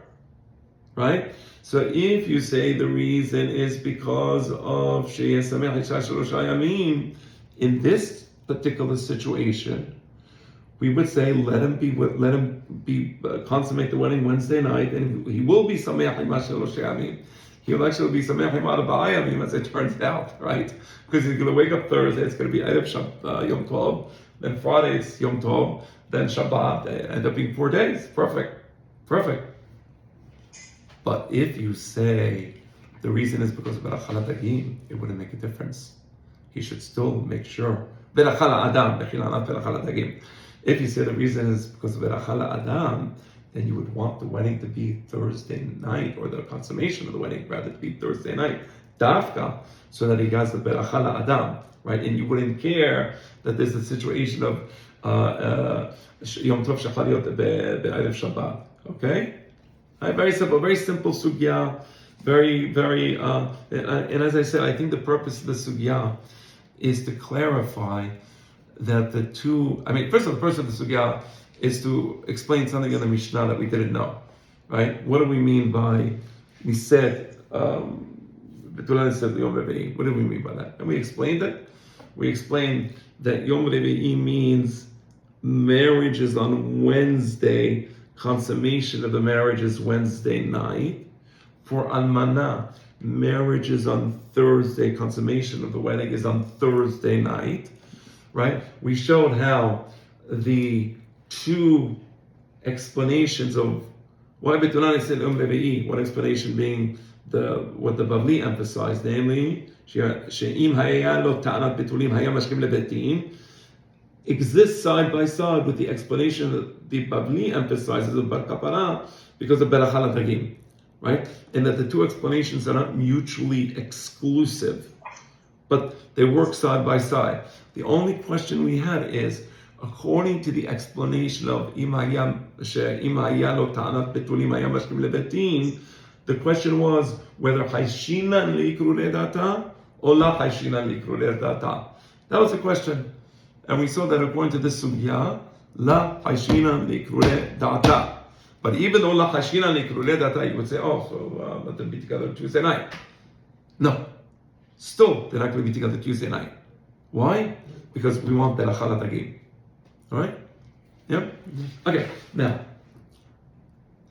right? So if you say the reason is because of Sheyeh Sameach Isha Shalosha Yamim, in this particular situation, we would say let him consummate the wedding Wednesday night, and he will be Sameach Isha Shalosha Yamim. He will actually be Sameach Isha Yamim, as it turns out, right? Because he's going to wake up Thursday, it's going to be Erev Yom Tov, then Friday it's Yom Tov, then Shabbat, they end up being 4 days. Perfect. But if you say the reason is because of Beracha Ladagim, it wouldn't make a difference. He should still make sure. Beracha Adam, not Beracha Ladagim. If you say the reason is because of Beracha Adam, then you would want the wedding to be Thursday night, or the consummation of the wedding rather to be Thursday night, Dafka, so that he has the Beracha Adam, right? And you wouldn't care that there's a situation of Yom Tov Shachariot Be'erev Shabbat. Okay? Very simple sugya, very, and as I said, I think the purpose of the sugya is to clarify that the two, first of all, the purpose of the sugya is to explain something in the Mishnah that we didn't know, right? What do we mean by, we said, what do we mean by that? And we explained it. We explained that Yom Revi'i means marriage is on Wednesday, consummation of the marriage is Wednesday night. For Almana, marriage is on Thursday, consummation of the wedding is on Thursday night, right? We showed how the two explanations of why Betulani said Revi'i, one explanation being what the Bavli emphasized, namely, She'im haya lo ta'anat betulim haya mashkim lebetin, exists side by side with the explanation that the Bavli emphasizes of Bar Kapara because of Beracha Ladagim, right? And that the two explanations are not mutually exclusive, but they work side by side. The only question we had is, according to the explanation of Im haya lo ta'anat betulim haya mashkim lebetin, the question was whether Haishinan liikru le'data or la Haishinan liikru le'data. That was the question. And we saw that according to this sugya, la Haishinan liikru le'data. But even though la Haishinan liikru le'data, you would say, so let them be together Tuesday night. No. Still, they're not going to be together Tuesday night. Why? Because we want Beracha Ladagim. Alright? Yep? Okay, now,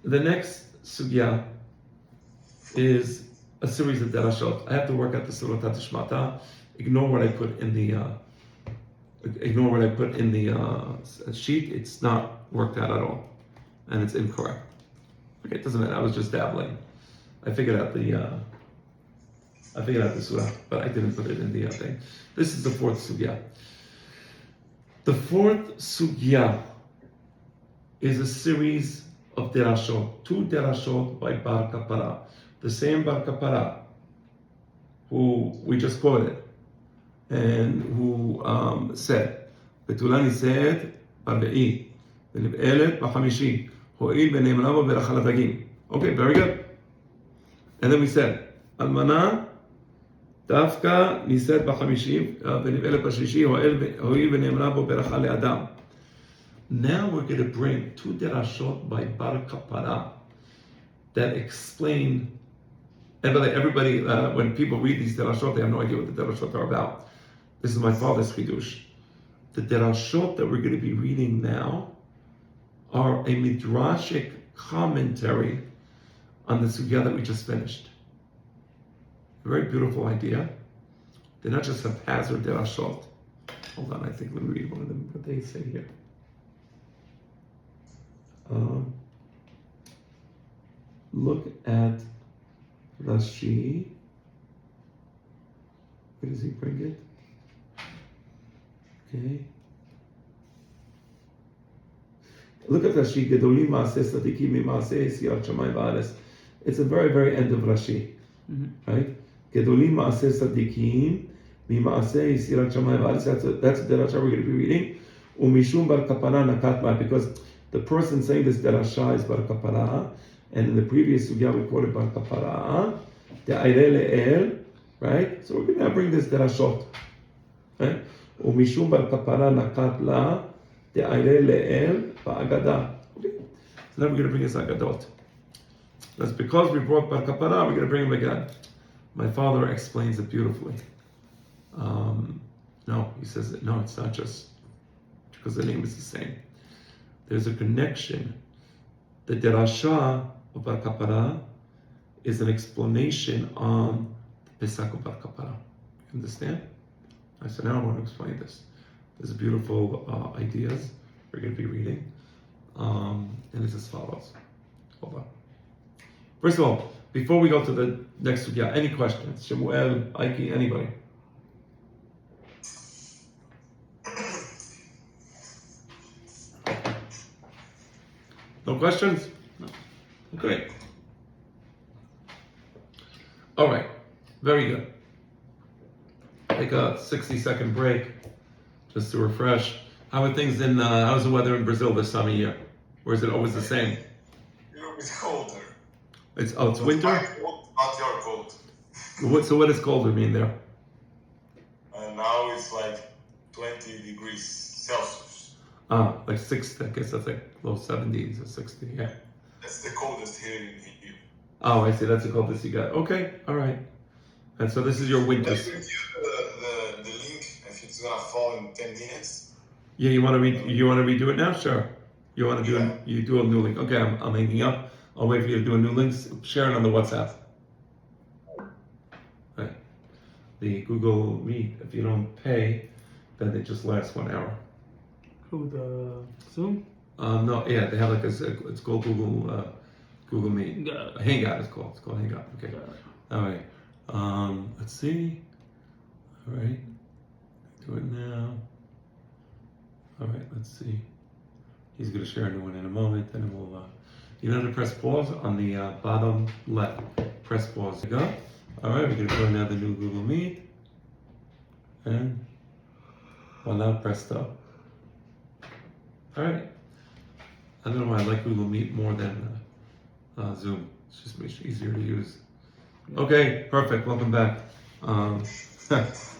the next sugya is a series of derashot. I have to work out the Surat Tishmata. Ignore what I put in the sheet. It's not worked out at all, and it's incorrect. Okay, it doesn't matter. I was just dabbling. I figured out the surah, but I didn't put it in the thing. This is the fourth sugya. The fourth sugya is a series of derashot. Two derashot by Bar Kapara. The same Bar Kapara who we just quoted, and who said, Betulani said, Barbe'i, Benib'elet B'chamishi, Ho'il B'neimravo B'eracha Ladagim. Okay, very good. And then we said, Almana, Dafka, Nised B'chamishi, Benib'elet B'shlishi, Ho'il B'neimravo B'eracha Le'adam. Now we're going to bring two derashot by Bar Kapara that explain. And by the way, everybody, when people read these derashot, they have no idea what the derashot are about. This is my father's chidush. The derashot that we're going to be reading now are a midrashic commentary on the sugya that we just finished. A very beautiful idea. They're not just haphazard derashot. Hold on, let me read one of them, what they say here. look at Rashi. Where does he bring it? Okay. Look at Rashi. Gedolim Maaseh Sadikim Mimaaseh Yisirat Shamayim Va'aretz. It's the very, very end of Rashi, right? Gedolim Maaseh Sadikim Mimaaseh Yisirat Shamayim Va'aretz. That's the Rasha we're going to be reading. Umishum bar kapara nakat ma, because the person saying this derasha is bar kapara, and in the previous sugya we quoted bar kapara, de'ayrei le'el, right? So we're going to bring this derashot, right? Umishum bar kapara nakat la, de'ayrei le'el ba'agada. Okay. So now we're going to bring his agadot. That's because we brought bar kapara, we're going to bring him again. My father explains it beautifully. No, he says that, no, it's not just because the name is the same. There's a connection. The derasha of bar kapara is an explanation on the Pesach of bar kapara. You understand? I said, now I want to explain this. There's beautiful ideas we're going to be reading. And it's as follows. Hold on. First of all, before we go to the next sugya, any questions? Shemuel, Aiki, anybody? No questions? No. Okay. All right. Very good. Take a 60-second break just to refresh. How are things in, how's the weather in Brazil this time of year? Or is it always the same? It's colder. It's winter? My cold, not your cold. So what does colder mean there? And now it's like 20 degrees Celsius. Like 60, I guess that's like low 70s or 60, yeah. That's the coldest here in here. Oh, I see, that's the coldest you got. Okay, all right. And so this is your winter. Let me give you the link if it's gonna fall in 10 minutes. Yeah, you want to redo it now? Sure. You want to do you do a new link? Okay, I'm hanging up. I'll wait for you to do a new link. Share it on the WhatsApp. Right. The Google Meet. If you don't pay, then it just lasts 1 hour. Who, the Zoom? No, yeah, they have like it's called Google Meet. Got it. Hangout is called. It's called Hangout. Okay. All right. Let's see. All right. Do it now. All right. Let's see. He's going to share a new one in a moment, and we'll. You know how to press pause on the bottom left. Press pause. There you go. All right. We're going to go now the new Google Meet, and voila, presto. All right. I don't know why I like Google Meet more than Zoom. It's just much easier to use. Okay, perfect. Welcome back. All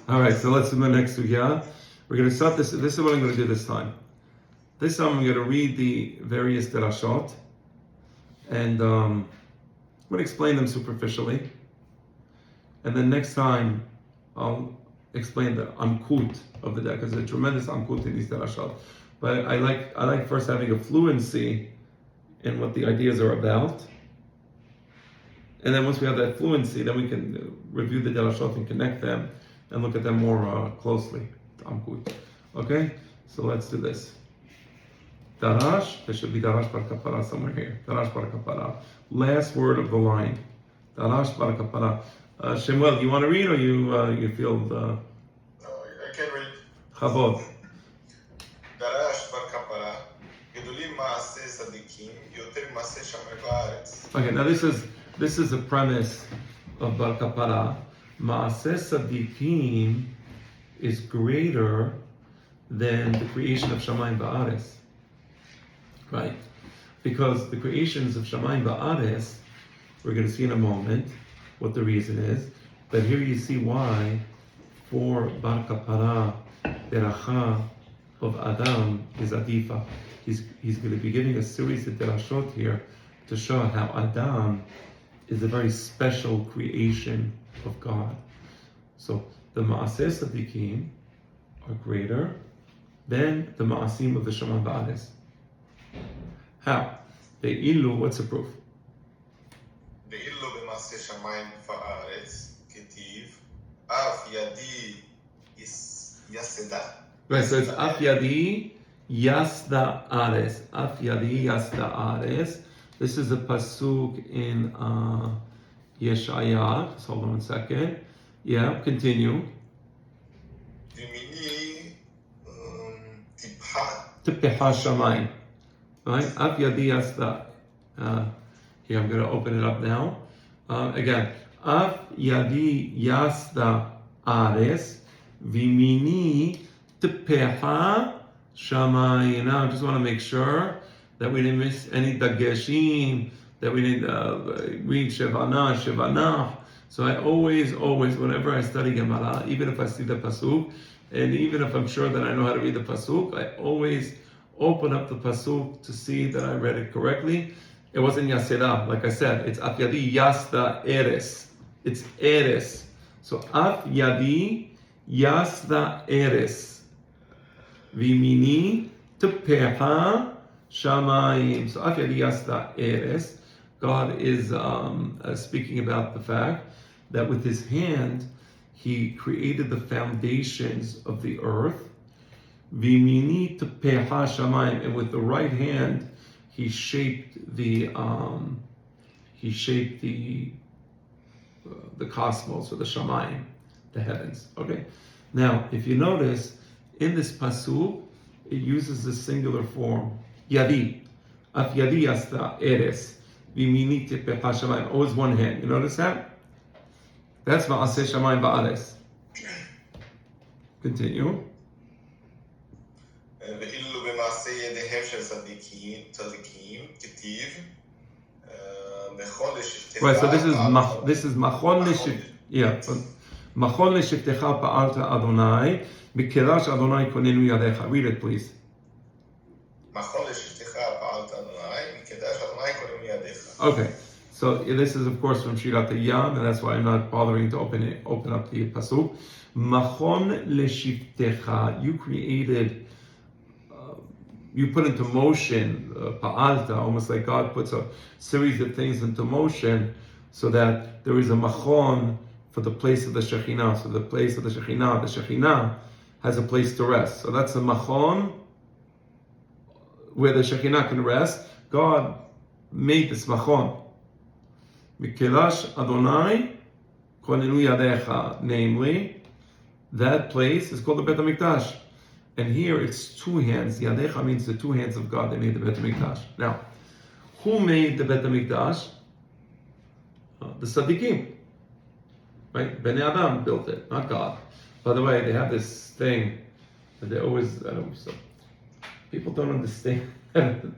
right, so let's do the next sugya. We're going to start this. This is what I'm going to do this time. This time I'm going to read the various derashot, and I'm going to explain them superficially. And then next time I'll explain the amkut of the deck, because there's a tremendous amkut in these derashot. But I like first having a fluency in what the ideas are about. And then once we have that fluency, then we can review the derashot and connect them and look at them more closely. Okay? So let's do this. Darash, there should be Darash bar kapara somewhere here. Darash bar kapara. Last word of the line. Darash bar kapara. Shemuel, you want to read or you feel I can read. Chavod. דרש בר כפרה, גדולים מעשי צדיקים, יותר מעשי שמיים בארץ. Okay, now this is a premise of Bar Kapara. Maaseh Sadiqim is greater than the creation of Shamayim Ba'aretz. Right? Because the creations of Shamayim Ba'aretz, we're going to see in a moment what the reason is. But here you see why for Bar Kapara, Deracha of Adam is Adifa. He's going to be giving a series of derashot here to show how Adam is a very special creation of God. So the Maaseh Sadiqim are greater than the Maasim of the Shamayim Ba'aretz. How? Be'ilu, what's the proof? ואילו במעשי שמיים בארץ, כתיב, אף ידי יסדה. Right, so it's Af Yadi Yasda Ares. Af Yadi Yasda Ares. This is a pasuk in Yeshaya. Just hold on 1 second. Yeah, continue. Vimini Tipha. Tipeha Shamayim. Right? Af Yadi Yasda. Here, I'm going to open it up now. Again. Af Yadi Yasda Ares. Vimini Tipeha Shamayim. Now, I just want to make sure that we didn't miss any dageshim, that we didn't read Shevana. So I always, whenever I study Gemara, even if I see the pasuk, and even if I'm sure that I know how to read the pasuk, I always open up the pasuk to see that I read it correctly. It wasn't Yaseda, like I said, it's Af Yadi Yasda Eres. It's Eres. So Af Yadi Yasda Eres. Vimini Tepeha Shamayim. So Af Yadi Yasda Eres. God is speaking about the fact that with his hand he created the foundations of the earth. Vimini Tepeha Shamayim. And with the right hand he shaped the cosmos, or the Shamayim, the heavens. Okay. Now, if you notice, in this pasuk, it uses the singular form, Yadi. Af Yadi Yasda Eres. Vimini Tepeha Shamayim. Always one hand. You notice that? That's Ma'aseh Shamayim Va'ares. Continue. ואילו במעשה ידיהם של צדיקים, כתיב, מכון לשבטך. Right, so this is Machon L'Shivtecha Pa'alta Adonai, Mikerash Adonai Konenu Yadecha. Read it, please. מכון לשבטך פעלת אדוני, מקדש אדוני קוראים ידיך. Okay, so this is of course from Shirat Yam, and that's why I'm not bothering to open up the pasuk. Machon L'Shivtecha, you created. You put into motion, pa'alta, almost like God puts a series of things into motion so that there is a machon for the place of the Shekhinah. So the place of the Shekhinah has a place to rest. So that's a machon where the Shekhinah can rest. God made this machon. Mikelash Adonai konenu yadecha, namely, that place is called the Bet HaMikdash. And here it's two hands. Yadecha means the two hands of God that made the Bet HaMikdash. Now, who made the Bet HaMikdash? The Tzaddikim. Right? Bnei Adam built it, not God. By the way, they have this thing that they always, people don't understand. So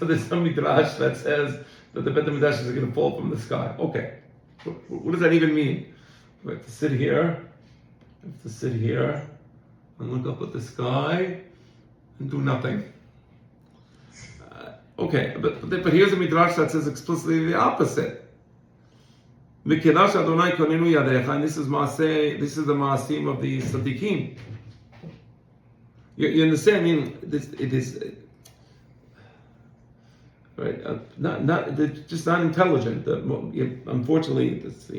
there's some midrash that says that the Bet HaMikdash is going to fall from the sky. Okay. What does that even mean? We have to sit here. And look up at the sky and do nothing. Okay, but here's a midrash that says explicitly the opposite. Mikelash Adonai konenu yadecha, and this is the maasim of the tzaddikim. You understand? I mean, it is right. Just not intelligent. Unfortunately, there's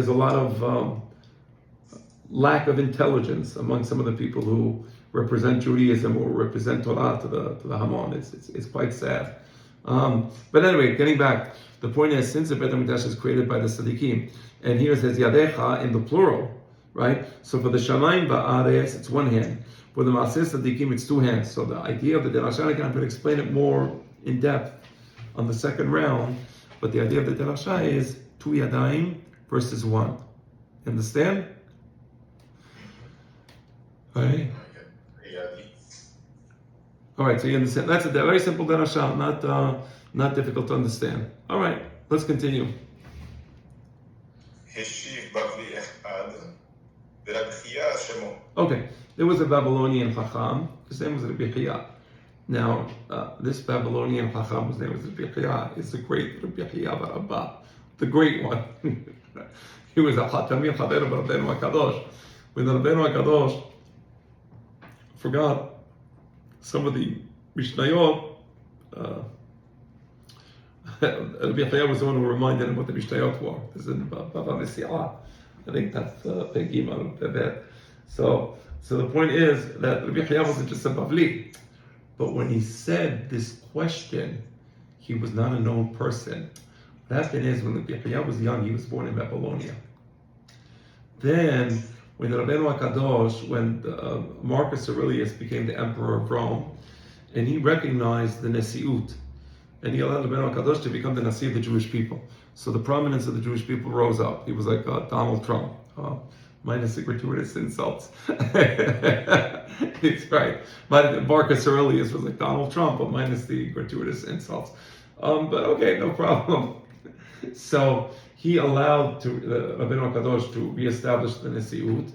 a lot of lack of intelligence among some of the people who represent Judaism or represent Torah to the Hamon. It's quite sad. But anyway, getting back, the point is, since the Bet HaMikdash is created by the Tzaddikim, and here it says Yadecha in the plural, right? So for the Shamayim Ba'ares, it's one hand. For the Maaseh Tzaddikim, it's two hands. So the idea of the Derasha, I'm going to explain it more in depth on the second round, but the idea of the Derasha is two Yadayim versus one. Understand? Right. All right, so you understand. That's a very simple derasha, not difficult to understand. All right, let's continue. Okay, there was a Babylonian Chacham. His name was Rabbi Chiya. Now, this Babylonian Chacham, his name was Rabbi Chiya, is the great Rabbi Chiya bar Abba, the great one. He was a Hatamim Chaver Rabbeinu HaKadosh. When the Rabbeinu HaKadosh forgot some of the Mishnayot, Rabbi Chiya was the one who reminded him what the Mishnayot were. This is in Bava Mesi'ah. I think that's Pegim al Tevet. So So the point is that Rabbi Yehuda wasn't just a Bavli, but when he said this question, he was not a known person. What happened is when Rabbi Yehuda was young, he was born in Babylonia. Then, when the Rabbeinu HaKadosh, when Marcus Aurelius became the emperor of Rome, and he recognized the Nesiut, and he allowed Rabbeinu HaKadosh to become the Nasi of the Jewish people. So the prominence of the Jewish people rose up. He was like Donald Trump, minus the gratuitous insults. It's right. But Marcus Aurelius was like Donald Trump, but minus the gratuitous insults. But okay, no problem. So he allowed Rabbeinu HaKadosh to reestablish the Nesiut,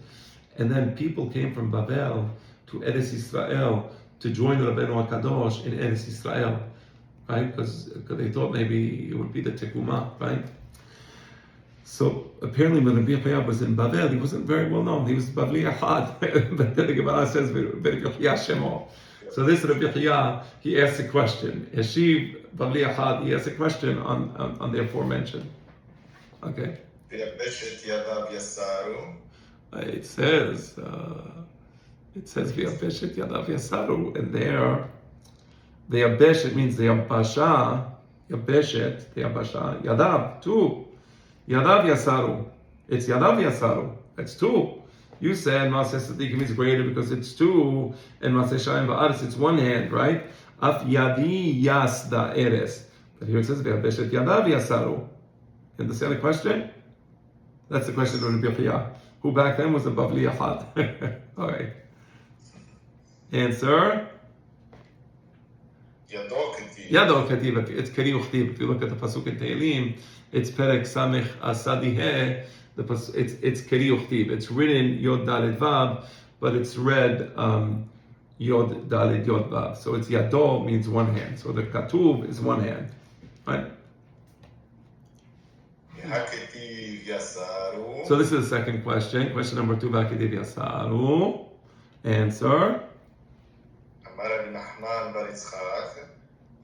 and then people came from Babel to Eretz Israel to join Rabbeinu HaKadosh in Eretz Israel, right? Because they thought maybe it would be the Tekuma, right? So apparently when Rabbi Yehuda was in Babel, he wasn't very well known. He was Bavli Ahad, but then the Gemara says Rabbi Yehuda Shemo. So this Rabbi Yehuda, he asked a question. Yeshiv Bavli Ahad, he asked a question on the aforementioned. Okay. It says V'yabeshet Yadav Yasaru, and there the Yabeshet means the Yabasha, Yabeshet, the Yabasha, Yadav, two. Yadav Yasaru. It's Yadav Yasaru. It's two. You said Maaseh Tzadikim means greater because it's two, and Maaseh Shayim Va'aretz, it's one hand, right? Af Yadi Yasda Eres. But here it says V'yabeshet Yadav Yasaru. You understand the question? That's the question of Rabbi Yehuda, who back then was a Bavli Ahad. All right. Answer? Yado Ketiv. It's Keri Uchtiv. If you look at the pasuk in Tehillim, it's Perek Samech Asadiheh. It's Keri Uchtiv. It's written Yod Daled Vav, but it's read Yod Daled Yod Vav. So it's Yado means one hand. So the Katuv is one hand, right? So this is the second question. Question number 2, Ba'ketiv Yasaru. Answer? אמר רבי נחמן בר יצחק,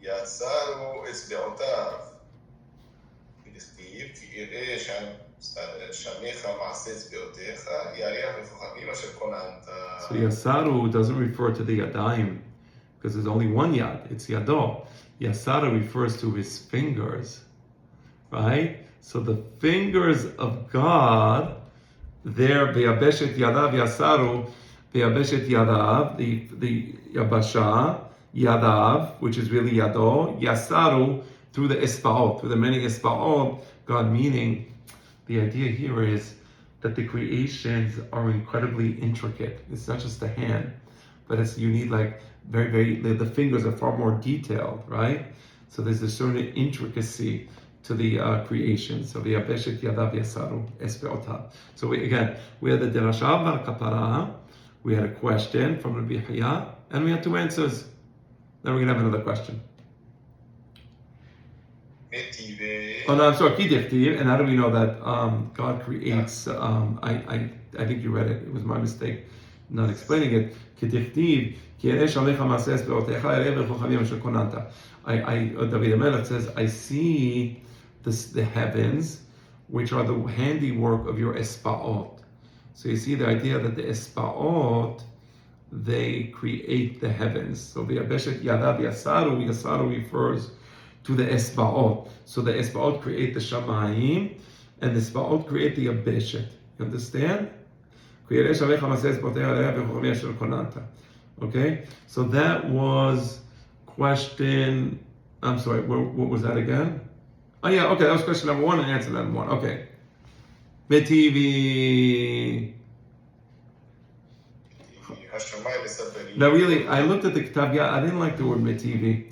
יצרו אצבעותיו. כדכתיב, כי יראה שמיך מעשה אצבעותיך, יריח לכוכבים אשר כוננת. So Yasaru doesn't refer to the Yadayim, because there's only one Yad, it's Yado. Yasaru refers to his fingers, right? So the fingers of God, there, V'yabeshet Yadav Yasaru, V'yabeshet Yadav, the Yabasha, Yadav, which is really Yado, Yasaru, through the Espaot, through the many Espaot, God meaning, the idea here is that the creations are incredibly intricate. It's not just the hand, but it's, you need like the fingers are far more detailed, right? So there's a certain intricacy to the creation. So the Yabeshet Yadav Yasaru Espeotav. So we had the Derasha Bar Kapara, we had a question from Rabbi Yehuda, and we had 2 answers. Then we're going to have another question. Oh no, I'm sorry, Kidechtiv. And how do we know that God creates? I think you read it. It was my mistake not explaining it. Kidechtiv. David Amelech says, I see the heavens, which are the handiwork of your Espaot. So you see the idea that the Espaot, they create the heavens. So V'yabeshet Yadav Yasaru, Yasaru refers to the Esbaot. So the Esbaot create the Shamayim, and the Esbaot create the Yabeshet. You understand? Okay? So that was question, I'm sorry, what was that again? Oh yeah, okay, that was question number 1 and answer number 1. Okay. Metivi. Now really, I looked at the Ketav Yad, I didn't like the word Metivi.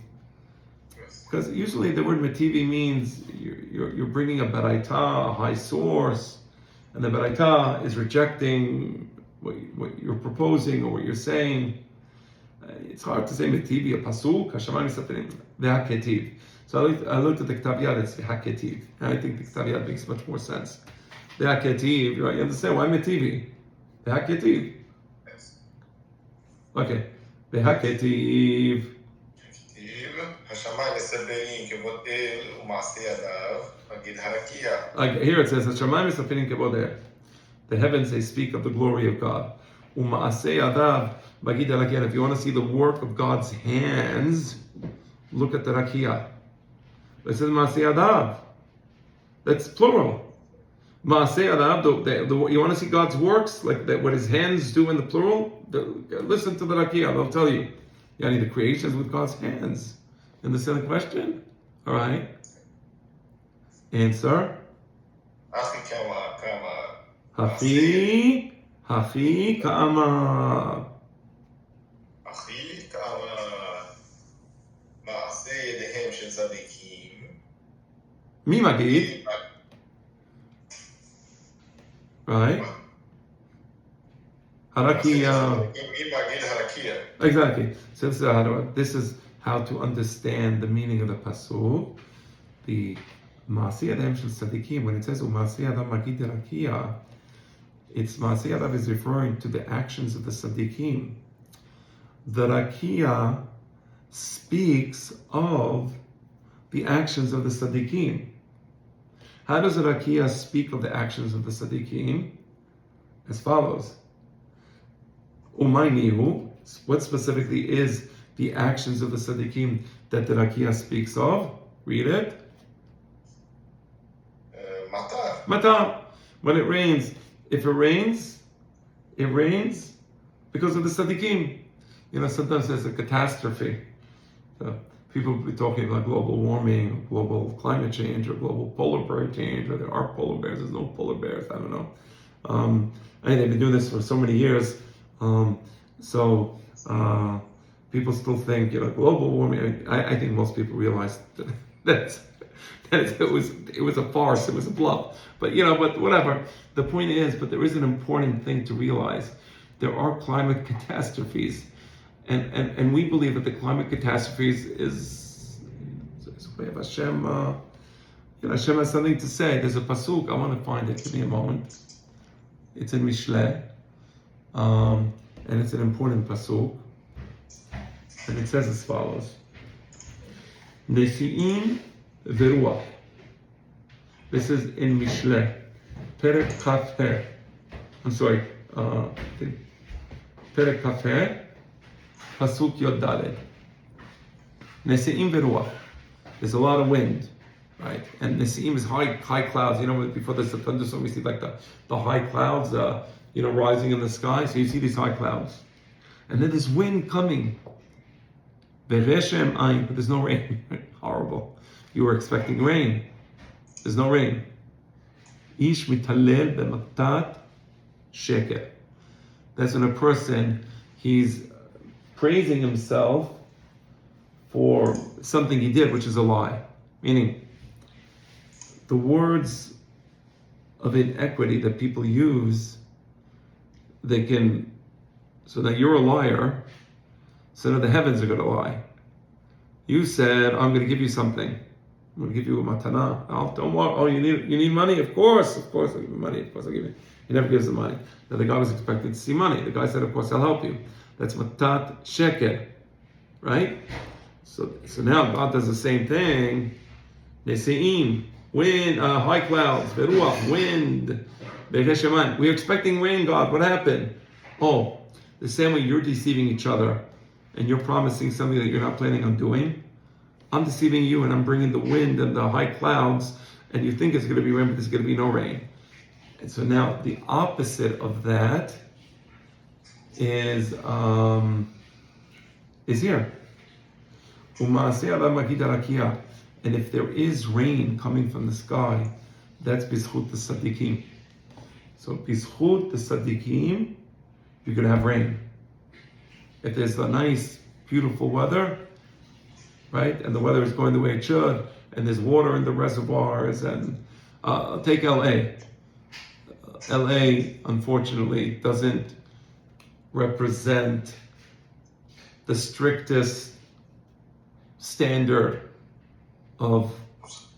Because usually the word Metivi means you're bringing a Baraita, a high source, and the Baraita is rejecting what you're proposing or what you're saying. It's hard to say Metivi, a Pasuk, Hashamayim Misafirim, Ve'haketiv. So I looked at the Ketav Yad, it's Ve'haketiv. And I think the Ketav Yad makes much more sense. Ve'haketiv, right? You understand why Metivi? Ve'haketiv. Yes. Okay. Ve'haketiv. השמיים מספרים כבוד אל ומעשה ידיו, מגיד הרקיע. Here it says, "Hashamayim mesafirin kevod el." The heavens, they speak of the glory of God. U'ma'aseh yadav magid rakia. If you want to see the work of God's hands, look at the rakia. It says ma'aseh yadav. That's plural. Ma'aseh yadav. You want to see God's works, like that, what His hands do in the plural? Listen to the rakia. They'll tell you. Yani the creations with God's hands. Understand the question? All right. Answer. Hafi kama. Hafi kama. Ma'aseh yedehem shel tzadikim. Mi magid. Right? Harakia. Exactly. So this is how to understand the meaning of the pasuk. The Ma'aseh Yadayim Shel Tzadikim, when it says U'Ma'aseh Yadav Magid Rakia, it's Ma'aseh Yadav is referring to the actions of the Tzadikim. The Rakia speaks of the actions of the Tzadikim. How does the Rakia speak of the actions of the Tzadikim? As follows. Umaynihu, what specifically is the actions of the Tzadikim that the Rakia speaks of? Read it. Matar. When it rains, if it rains because of the Tzadikim. You know, sometimes there's a catastrophe. So people will be talking about global warming, global climate change, or global polar bear change, or there are polar bears, there's no polar bears, I don't know. And they've been doing this for so many years. People still think, global warming. I think most people realize that it was a farce, it was a bluff. But whatever. The point is, but there is an important thing to realize. There are climate catastrophes, and we believe that the climate catastrophes is Hashem. Hashem has something to say. There's a pasuk. I want to find it. Give me a moment. It's in Mishle, and it's an important pasuk. And it says as follows: Nesi'im v'ruach. This is in Mishle, Perek Kafeh. I'm sorry, Perek Kafeh, pasuk Yod Daled. Nesi'im v'ruach. There's a lot of wind, right? And Nesi'im is high clouds. Before there's a thunderstorm, we see like the high clouds, rising in the sky. So you see these high clouds, and then there's wind coming. Bereshem ayin, but there's no rain. Horrible. You were expecting rain. There's no rain. Ish mitalel b'matat sheker. That's when a person, he's praising himself for something he did, which is a lie. Meaning, the words of inequity that people use, so that you're a liar, so that the heavens are going to lie. You said, I'm going to give you something. I'm going to give you a matana. Don't want. Oh, you need money? Of course I'll give you money. Of course I'll give you. He never gives the money. Now the guy was expected to see money. The guy said, of course I'll help you. That's matat sheker, right? So now God does the same thing. Neseim, wind, high clouds, beruach, wind, beresheman. We're expecting rain, God. What happened? Oh, the same way you're deceiving each other, and you're promising something that you're not planning on doing. I'm deceiving you, and I'm bringing the wind and the high clouds, and you think it's going to be rain, but there's going to be no rain. And so now the opposite of that is here. And if there is rain coming from the sky, that's bizchut the tzaddikim. So bizchut the tzaddikim, you're going to have rain. If there's a nice, beautiful weather, right, and the weather is going the way it should, and there's water in the reservoirs, and take LA. LA, unfortunately, doesn't represent the strictest standard of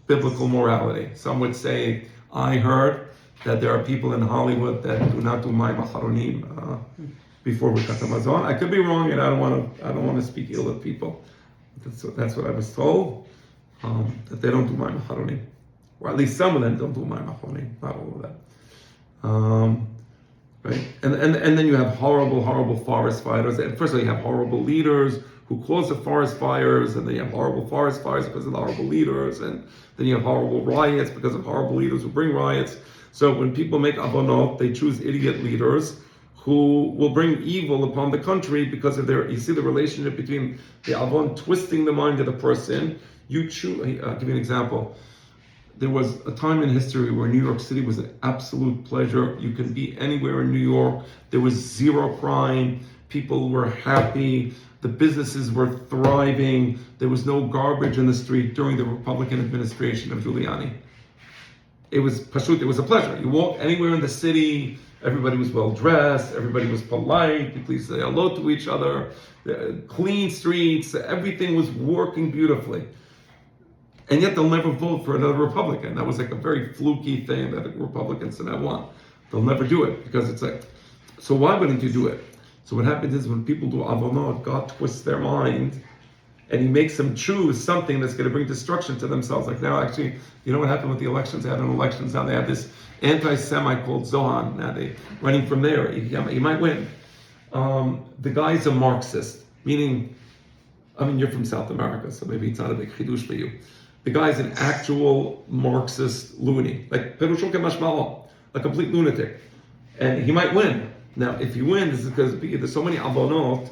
biblical morality. Some would say, I heard that there are people in Hollywood that do not do mayim acharonim before Birkat Hamazon. I could be wrong, and I don't want to speak ill of people. That's what I was told, that they don't do mayim acharonim, or at least some of them don't do mayim acharonim, not all of them. right? And then you have horrible forest fires. And first of all, you have horrible leaders who cause the forest fires, and then you have horrible forest fires because of the horrible leaders, and then you have horrible riots because of horrible leaders who bring riots. So when people make avonot, they choose idiot leaders who will bring evil upon the country because of their, you see the relationship between the avon twisting the mind of the person. You choose, I'll give you an example. There was a time in history where New York City was an absolute pleasure. You can be anywhere in New York. There was zero crime. People were happy. The businesses were thriving. There was no garbage in the street during the Republican administration of Giuliani. It was pashut, it was a pleasure. You walk anywhere in the city, everybody was well dressed, everybody was polite, people used to say hello to each other, clean streets, everything was working beautifully. And yet they'll never vote for another Republican. That was like a very fluky thing that the Republicans had won. They'll never do it because it's like, so why wouldn't you do it? So what happens is when people do avonot, God twists their mind and he makes them choose something that's going to bring destruction to themselves. Like now, actually, you know what happened with the elections? They had an elections now. They have this anti-Semite called Zohan. Now they're running from there. He might win. The guy's a Marxist, meaning, I mean, you're from South America, so maybe it's not a big chidush for you. The guy's an actual Marxist loony, like Perusho Kemashmalo, a complete lunatic. And he might win. Now, if he wins, it's because there's so many avonot.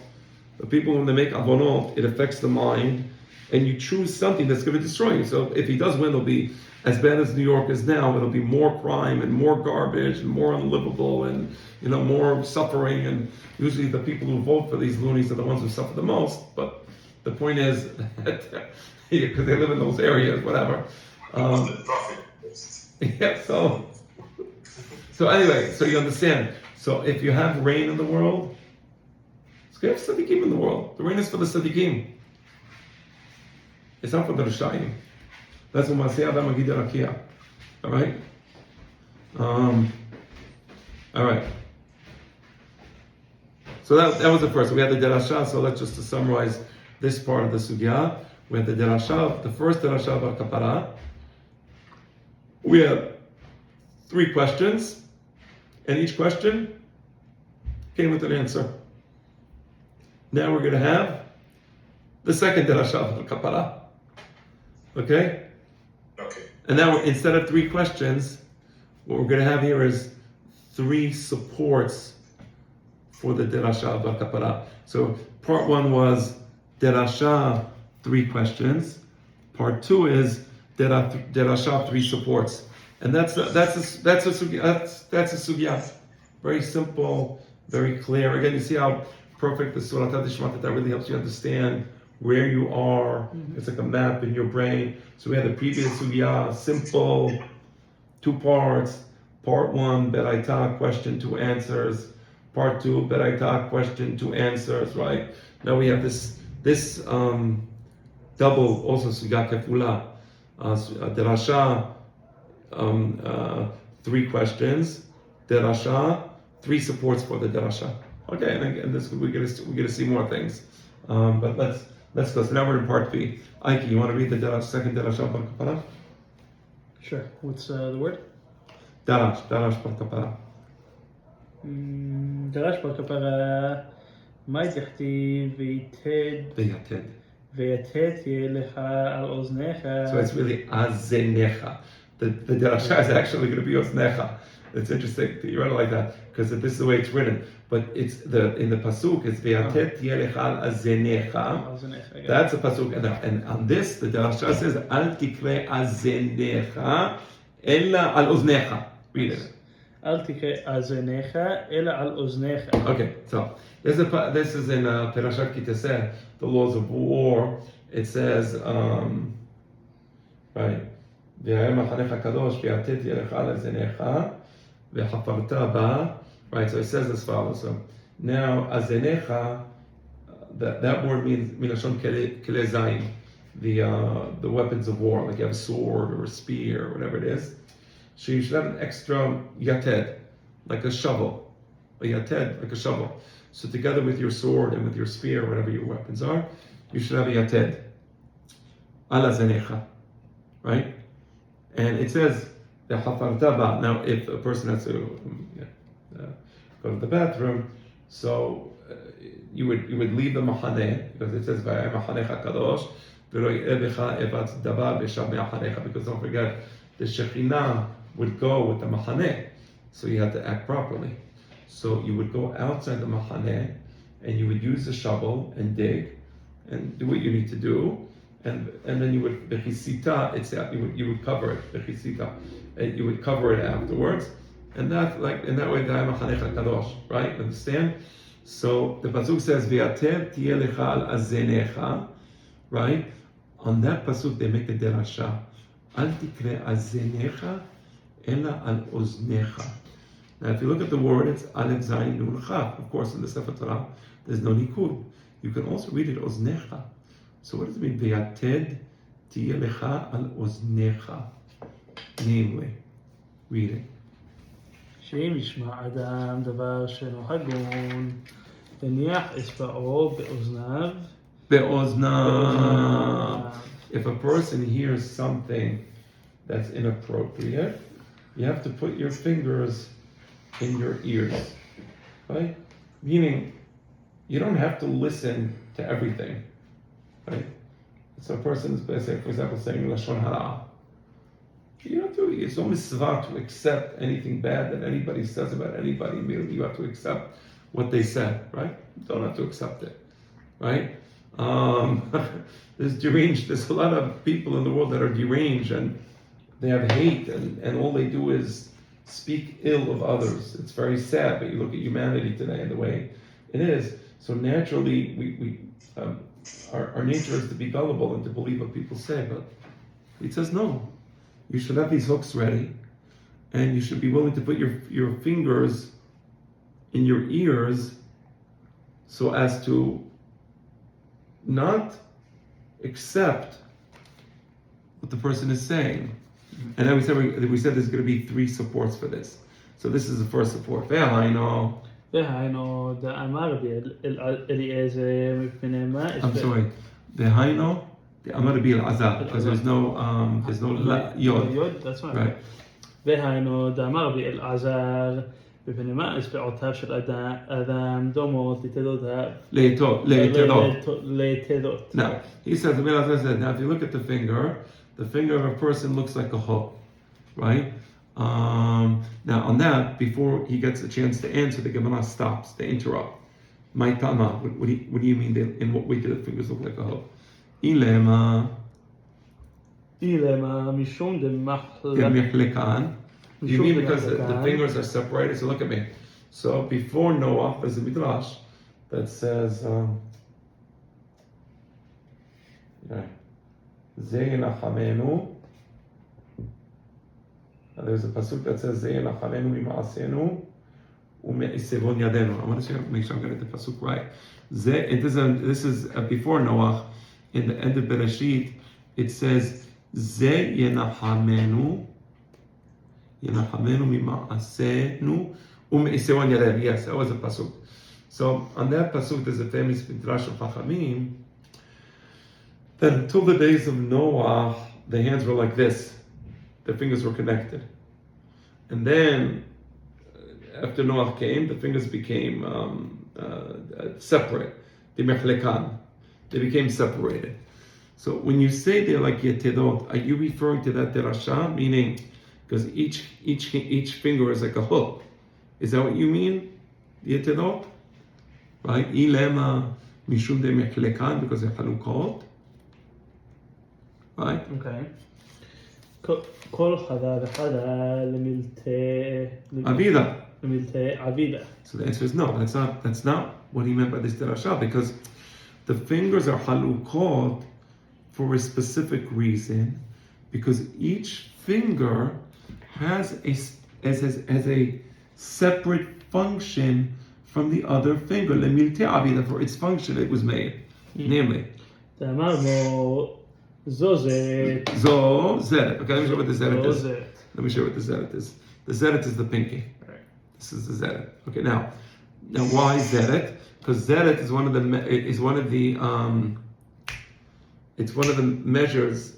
The people, when they make avonot, it affects the mind, and you choose something that's going to destroy you. So if he does win, it'll be as bad as New York is now. It'll be more crime and more garbage and more unlivable and more suffering. And usually the people who vote for these loonies are the ones who suffer the most. But the point is that because they live in those areas, whatever. Yeah. So anyway, so you understand. So if you have rain in the world, you have tzaddikim in the world. The rain is for the tzaddikim. It's not for the rishayim. That's what Masiyah Magid Rakia. All right. All right. So that was the first. We had the derasha. So let's just to summarize this part of the sugya. We had the derasha, the first derasha of kapara. We had 3 questions, and each question came with an answer. Now we're going to have the second derasha of kapara. Okay? Okay. And now instead of 3 questions, what we're going to have here is 3 supports for the derasha of kapara. So part 1 was derasha, 3 questions. Part 2 is derasha, 3 supports. And that's a sugya. Very simple, very clear. Again, you see how perfect the Surat HaDishmat, that really helps you understand where you are. It's like a map in your brain. So we had the previous sugya, simple, 2 parts. Part 1, beraita, question, 2 answers. Part 2, beraita, question, 2 answers, right? Now we have this double, also sugya kefula, derasha, 3 questions, derasha, 3 supports for the derasha. Okay, and this we're gonna see more things, but let's go. So now we're in part B. Aiki, you want to read the second derasha bar kapara? Sure. What's the word? Darash bar kapara. דרש בר כפרה, מה תכתיב ויתד יהיה לך על אוזניך. So it's really azenecha. The derasha is actually going to be oznecha. It's interesting that you read it like that because this is the way it's written. But it's in the pasuk it's ve'atet yelech al azenecha. That's a pasuk, and on this the derasha says al tikre azenecha ella al oznecha. Read it. Al tikre azenecha ella al oznecha. Okay, so this is in Perashat Kiteseh, the laws of war. It says, right. Right, so it says as follows. So now, azenecha, that word means milashon kele zayin, the weapons of war, like you have a sword or a spear or whatever it is. So you should have an extra yated, like a shovel, a yated, like a shovel. So together with your sword and with your spear, whatever your weapons are, you should have a yated. Ala zanecha, right? And it says, now if a person has to go to the bathroom. So you would leave the Mahaneh, because it says Vayay Mahanecha Kadosh, V'lo Ye'edecha Evatz Davar V'shav Me'achanecha, because don't forget, the Shekhinah would go with the Mahaneh, so you had to act properly. So you would go outside the Mahaneh, and you would use the shovel and dig, and do what you need to do, and then you would bechisita, you would cover it, bechisita, and you would cover it afterwards, and that in that way, V'ayay Mahanecha Kadosh, right? Understand? So the pasuk says V'yater tiyeh lecha al azenecha, right? On that pasuk they make a derasha. Al tikre azenecha ela al oznecha. Now if you look at the word, it's Aleph Zayin Nun Chaf. Of course, in the Sefer Torah, there's no nikud. You can also read it oznecha. So what does it mean? V'yated tiyeh lecha al oznecha. Namely, read it. שאם ישמע אדם דבר שאינו הגון, הניח אצבעו באוזניו. Be'oznav. If a person hears something that's inappropriate, you have to put your fingers in your ears, right? Meaning, you don't have to listen to everything, right? So a person is, say, for example, saying Lashon Hara. You don't do it. It's no mitzvah to accept anything bad that anybody says about anybody. Immediately you have to accept what they said, right? You don't have to accept it, right? There's deranged. There's a lot of people in the world that are deranged and they have hate and all they do is speak ill of others. It's very sad, but you look at humanity today and the way it is. So naturally, our nature is to be gullible and to believe what people say. But he says no. You should have these hooks ready, and you should be willing to put your fingers in your ears so as to not accept what the person is saying. And then we said there's going to be 3 supports for this. So this is the first support. והיינו דאמר רבי אליעזר מפני מה? I'm sorry. והיינו דאמר רבי אלעזר, because there's no yod. That's right. והיינו דאמר רבי אלעזר מפני מה? אצבעותיו של אדם דומות לתדות. Now, he says, now if you look at the finger of a person looks like a hook, right? Now on that, before he gets a chance to answer, the Gemara stops, they interrupt. My tama, what do you mean, in what way do the fingers look like a hook? Ilema mishum demachlekan. Do you mean because the fingers are separated? So look at me. So before Noah, there's a midrash that says, there's a pasuk that says, I want to make sure I'm getting the pasuk right. This is before Noah. In the end of Bereshit, it says, Ze yenachamenu mima'asenu u'me'isevon yadenu. Yes, that was a pasuk. So on that pasuk, there's a famous midrash of Chachamim that until the days of Noah, the hands were like this. The fingers were connected. And then, after Noah came, the fingers became separate. They became separated. So when you say they're like yetedot, are you referring to that derasha? Meaning, because each finger is like a hook. Is that what you mean? Yetedot? Right? Ilema mishum de mechlekan, because they're halukot. Right? Okay. כל חדה וחדה למילתי עבידה. So the answer is no. That's not what he meant by this derasha, because the fingers are halukot for a specific reason, because each finger has a separate function from the other finger. Lemiltei avida, for its function it was made, namely. Zozet. Zeret. Okay, let me show you what the zeret is. Let me show you what the zeret is. The zeret is the pinky. Right. This is the zeret. Okay, now why zeret? Because zeret is one of the measures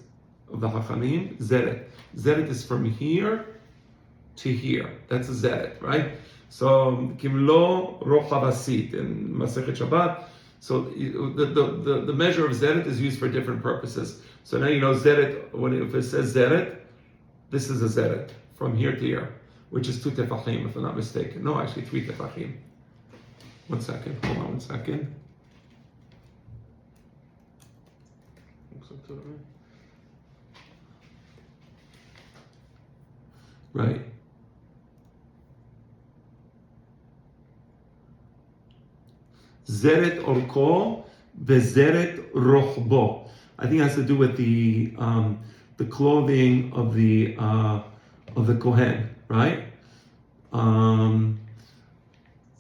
of the Chachamim. Zeret is from here to here. That's a zeret, right? So kimlo rochabasit in Masechet Shabbat. So the measure of zeret is used for different purposes. So now you know zeret, if it says zeret, this is a zeret from here to here, which is 2 tefachim, if I'm not mistaken. No, actually 3 tefachim. 1 second, hold on 1 second. Right. Zeret orko bezeret rochbo. I think it has to do with the clothing of the kohen, right? All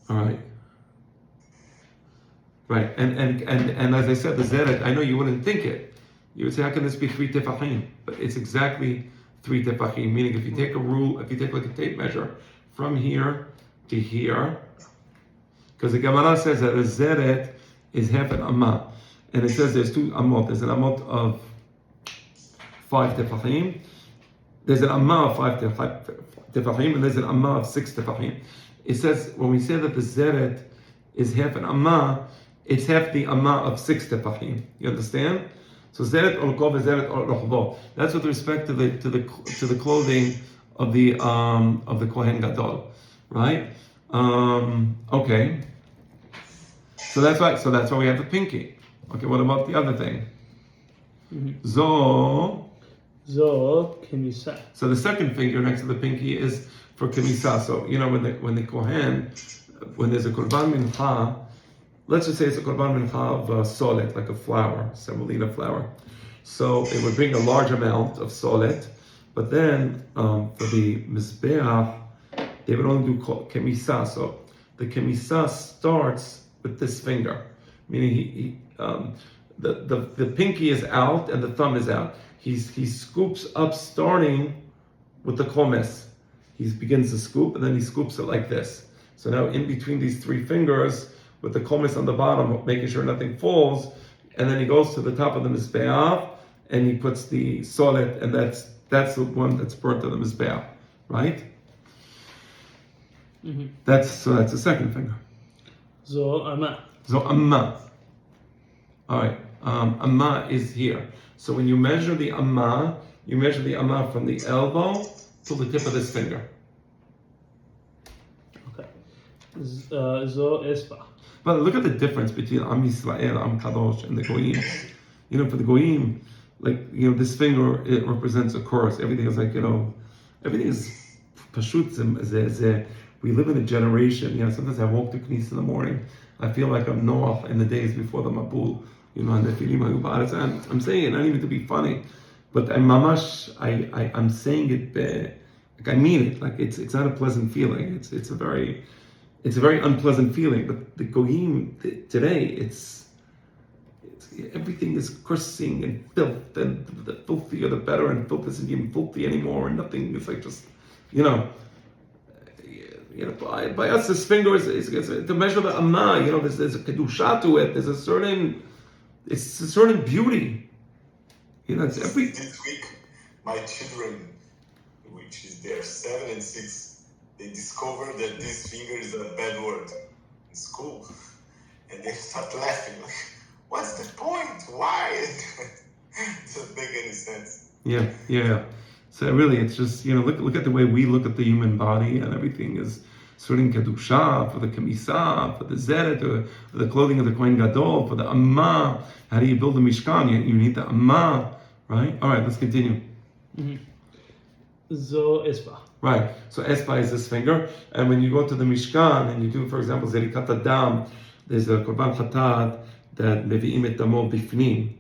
right. Right, and as I said, the zeret, I know you wouldn't think it. You would say, how can this be 3 tefachim? But it's exactly 3 tefachim, meaning if you take a rule, if you take like a tape measure from here to here, because the Gemara says that a zeret is half an amma, and it says there's 2 amot. There's an amot of 5 tefachim, there's an amma of 5 tefachim, and there's an amma of 6 tefachim. It says, when we say that the zeret is half an amma, it's half the amma of 6 tefachim. You understand? So zeret orko v'zeret rochbo. That's with respect to the clothing of the kohen gadol, right? Okay. So that's right. So that's why we have the pinky. Okay. What about the other thing? Zo kemisa. So the second finger next to the pinky is for kemisa. So you know when the kohen, when there's a korban mincha, let's just say it's a korban mincha of solet, like a flour, semolina flour. So it would bring a large amount of solet, but then for the mizbeach, they would only do kemisa. So the kemisa starts with this finger, meaning the pinky is out and the thumb is out. He scoops up starting with the komes. He begins to scoop and then he scoops it like this. So now in between these 3 fingers, with the komes on the bottom, making sure nothing falls, and then he goes to the top of the mizbeach and he puts the solet, and that's the one that's burnt on the mizbeach, right? Mm-hmm. That's the second finger. Zo amma. All right, amma is here. So when you measure the amma from the elbow to the tip of this finger. Okay. Zo espa. But look at the difference between Am Yisrael, Am Kadosh, and the Goyim. You know, for the Goyim, like, you know, this finger, it represents a curse. Everything is like, you know, everything is pashut. We live in a generation, you know, sometimes I walk to Knesset in the morning, I feel like I'm Noah in the days before the Mabul, you know, and I'm saying it, not even to be funny, but I'm saying it, like I mean it, like it's not a pleasant feeling, it's a very unpleasant feeling. But the Goyim today, it's everything is cursing and filth, and the filthier the better, and filth isn't even filthy anymore, and nothing is like just, you know, by us this finger is to measure the amma. You know, there's a kedusha to it. There's a certain beauty. You know, it's every. This week, my children, which is they're 7 and 6, they discovered that this finger is a bad word in school, and they start laughing. Like, what's the point? Why? It doesn't make any sense. Yeah. So really, it's just, you know, look at the way we look at the human body, and everything is certain kedusha for the kamisa, for the zeret, for the clothing of the kohen gadol, for the amma. How do you build the mishkan? You need the amma, right? All right, let's continue. Zo espa. Right. So espa is this finger, and when you go to the mishkan and you do, for example, zerikat adam, there's a korban chatat that mevi'im et damo bifnim.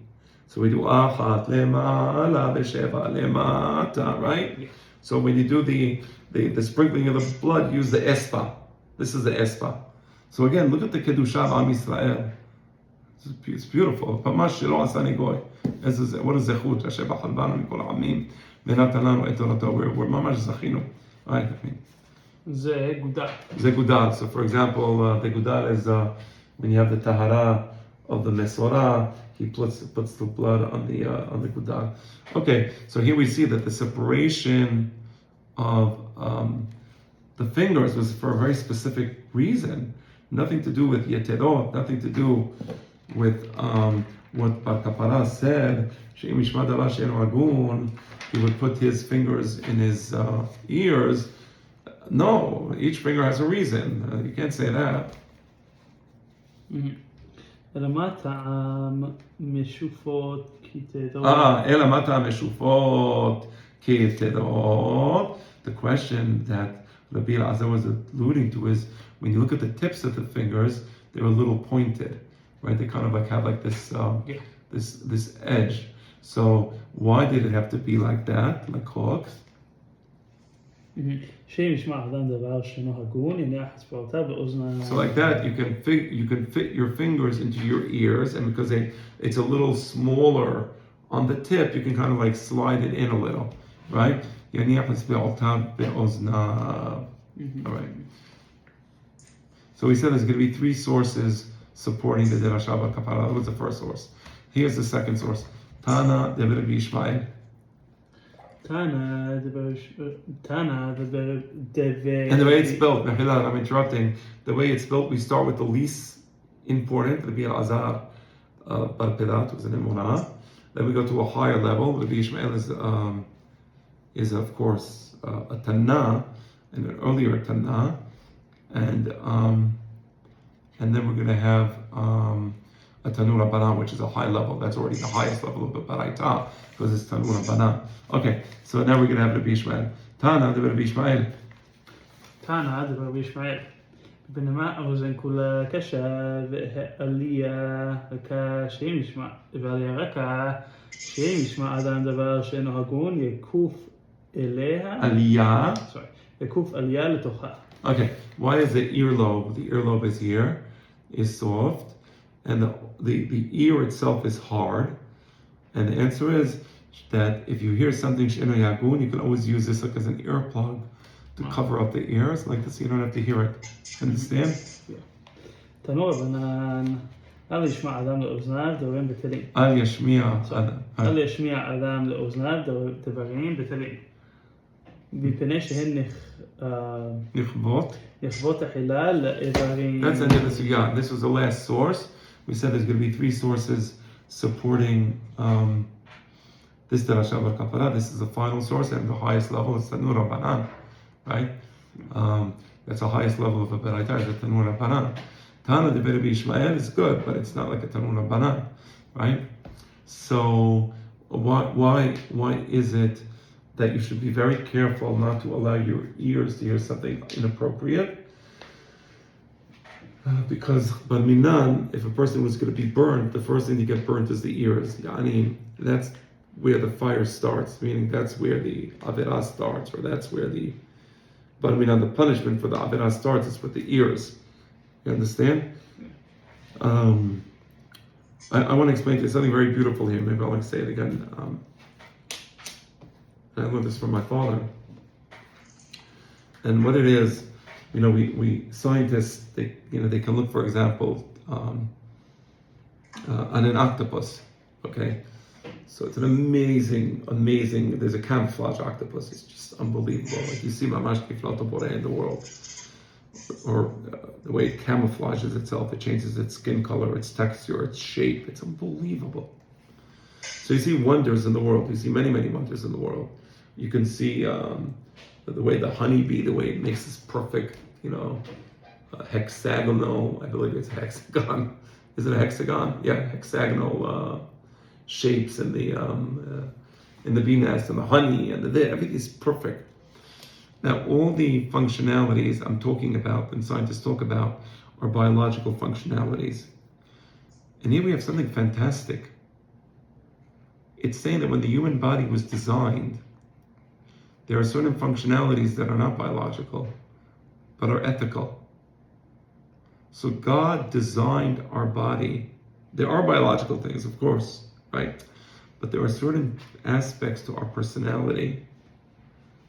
So we do achat lema'ala v'sheva lema'ata, right? Yeah. So when you do the sprinkling of the blood, use the espa. This is the espa. So again, look at the kedusha of Am Yisrael. It's beautiful. Pamash shelo asani goy. What is zechut? Asher b'chal banu mikol ha'amim v'natan lanu et torato. We're mamash zachinu. Right? Ze gudal. Ze gudal. So for example, the gudal is when you have the tahara of the mesorah, he puts the blood on the gudal. Okay, so here we see that the separation of the fingers was for a very specific reason, nothing to do with yeterot, nothing to do with what Bar Kapara said. She'im yishma davar she'eno hagun, he would put his fingers in his ears. No, each finger has a reason. You can't say that. אלא מה טעם משופות כתדות? אלא מה טעם משופות כתדות. The question that Rabbi Elazar was alluding to is, when you look at the tips of the fingers, they're a little pointed, right? They kind of like have like this this edge. So why did it have to be like that, like hooks? שאם ישמע אדם דבר שאינו הגון, יניח אצבעותיו באוזניו. So like that, you can fit your fingers into your ears, and because it's a little smaller on the tip, you can kind of like slide it in a little, right? יניח אצבעותיו באוזניו. All right. So we said there's going to be three sources supporting the Derasha Bar Kapara. That was the first source. Here's the second source. Tana David Rabbi Ishmael. Tana, And the way it's spelled, I'm interrupting. The way it's spelled, we start with the least important, Rabbi Elazar Bar Pedat, who's an Emunah. Then we go to a higher level. Rabbi Ishmael is of course a Tana, and an earlier Tana, and then we're going to have a Tanur Rabbanan, which is a high level. That's already the highest level of the Baraita, because it's Tanur Rabbanan. Okay, so now we're going to have Rabbi Ishmael. Tana, the Rabbi Ishmael. Tana, the Rabbi Ishmael. بينما أوزن كل كشا ועלייה רכה שאם ישמע, ועלייה רכה שאם ישמע אדם דבר שאינו הגון יקוף אליה. Aliyah. Sorry, יקוף עלייה לתוכה. Okay, why is the earlobe is here, is soft, and the ear itself is hard? And the answer is that if you hear something she'eno yagun, you can always use this like as an earplug to cover up the ears, like this, you don't have to hear it. Understand? תנור רבנן, אל ישמע אדם לאוזניו דברים בטלים. אל ישמיע אל ישמיע אדם לאוזניו דברים בטלים. מפני שהן נכבות. נכבות אכילה לאיברים. That's the end of the sugya. This was the last source. We said there's going to be three sources supporting this Derasha Bar Kapara. This is the final source, and the highest level is Tanur Rabbanan, right? That's the highest level of a Beraita, is the Tanur Rabbanan. Tana de Rabbi Ishmael is good, but it's not like a Tanur Rabbanan, right? So why is it that you should be very careful not to allow your ears to hear something inappropriate? Because Minan, if a person was going to be burnt, the first thing to get burnt is the ears. Yani, that's where the fire starts, meaning that's where the Avirah starts, or that's where the Minan, the punishment for the Avirah starts is with the ears. You understand? I want to explain to you something very beautiful here. Maybe I'll say it again. I learned this from my father. And what it is, we scientists, they can look, for example, on an octopus. Okay, so it's an amazing. There's a camouflage octopus. It's just unbelievable. Like you see mamash kiflatobore in the world, or the way it camouflages itself. It changes its skin color, its texture, its shape. It's unbelievable. So you see wonders in the world. You see many, many wonders in the world. You can see the way the honeybee, the way it makes this perfect, hexagonal. I believe it's a hexagon. Is it a hexagon? Yeah, hexagonal shapes in the bee nest and the honey and everything is perfect. Now, all the functionalities I'm talking about and scientists talk about are biological functionalities. And here we have something fantastic. It's saying that when the human body was designed, there are certain functionalities that are not biological, but are ethical. So God designed our body. There are biological things, of course, right? But there are certain aspects to our personality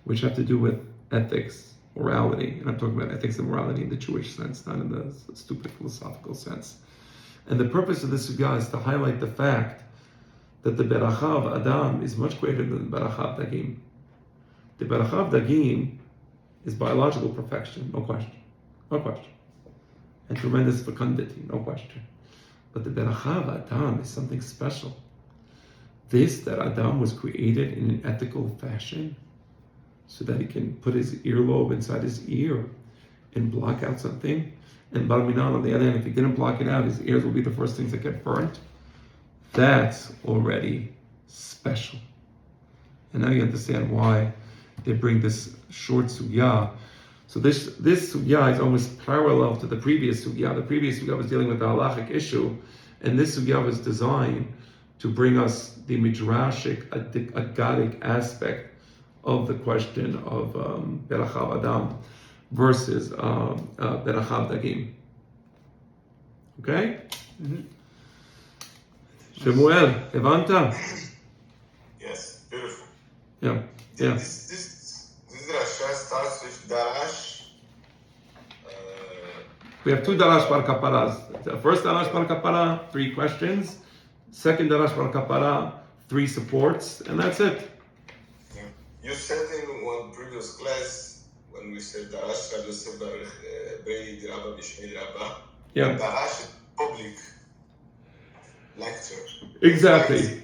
which have to do with ethics, morality. And I'm talking about ethics and morality in the Jewish sense, not in the stupid philosophical sense. And the purpose of this sugya is to highlight the fact that the beracha of Adam is much greater than the beracha of Dagim. The beracha of Dagim is biological perfection, no question. No question. And tremendous fecundity, no question. But the Beracha Adam is something special. This, that Adam was created in an ethical fashion, so that he can put his earlobe inside his ear and block out something. And Barminan, on the other hand, if he didn't block it out, his ears will be the first things that get burnt. That's already special. And now you understand why they bring this short sugya. So this sugya is almost parallel to the previous sugya. The previous sugya was dealing with the halachic issue, and this sugya was designed to bring us the midrashic, agadic aspect of the question of Berachav Adam versus Berachav Dagim. Okay? Shemuel, Evanta? Yes, beautiful. Yeah. This Rasha starts with Darash. We have two Darash Bar Kaparas. The first Darash Bar Kapara, 3 questions. Second Darash Bar Kapara, 3 supports, and that's it. Yeah. You said in one previous class, when we said Darash Radoseh B'Ei Dirabah B'Shmei Dirabah, Yeah. Darash is public lecture. Exactly.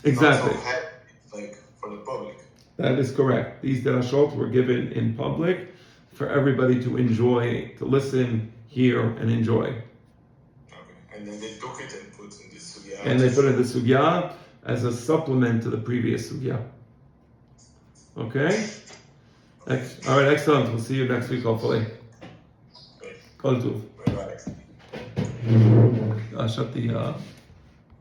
Not so heavy, like for the public. That is correct. These Darashot were given in public for everybody to enjoy, to listen, hear, and enjoy. Okay. And then they took it and put in the sugya. And they put in the sugya as a supplement to the previous sugya. Okay? All right, excellent. We'll see you next week, hopefully. Okay. Kol Tuv. Bye-bye. Shut the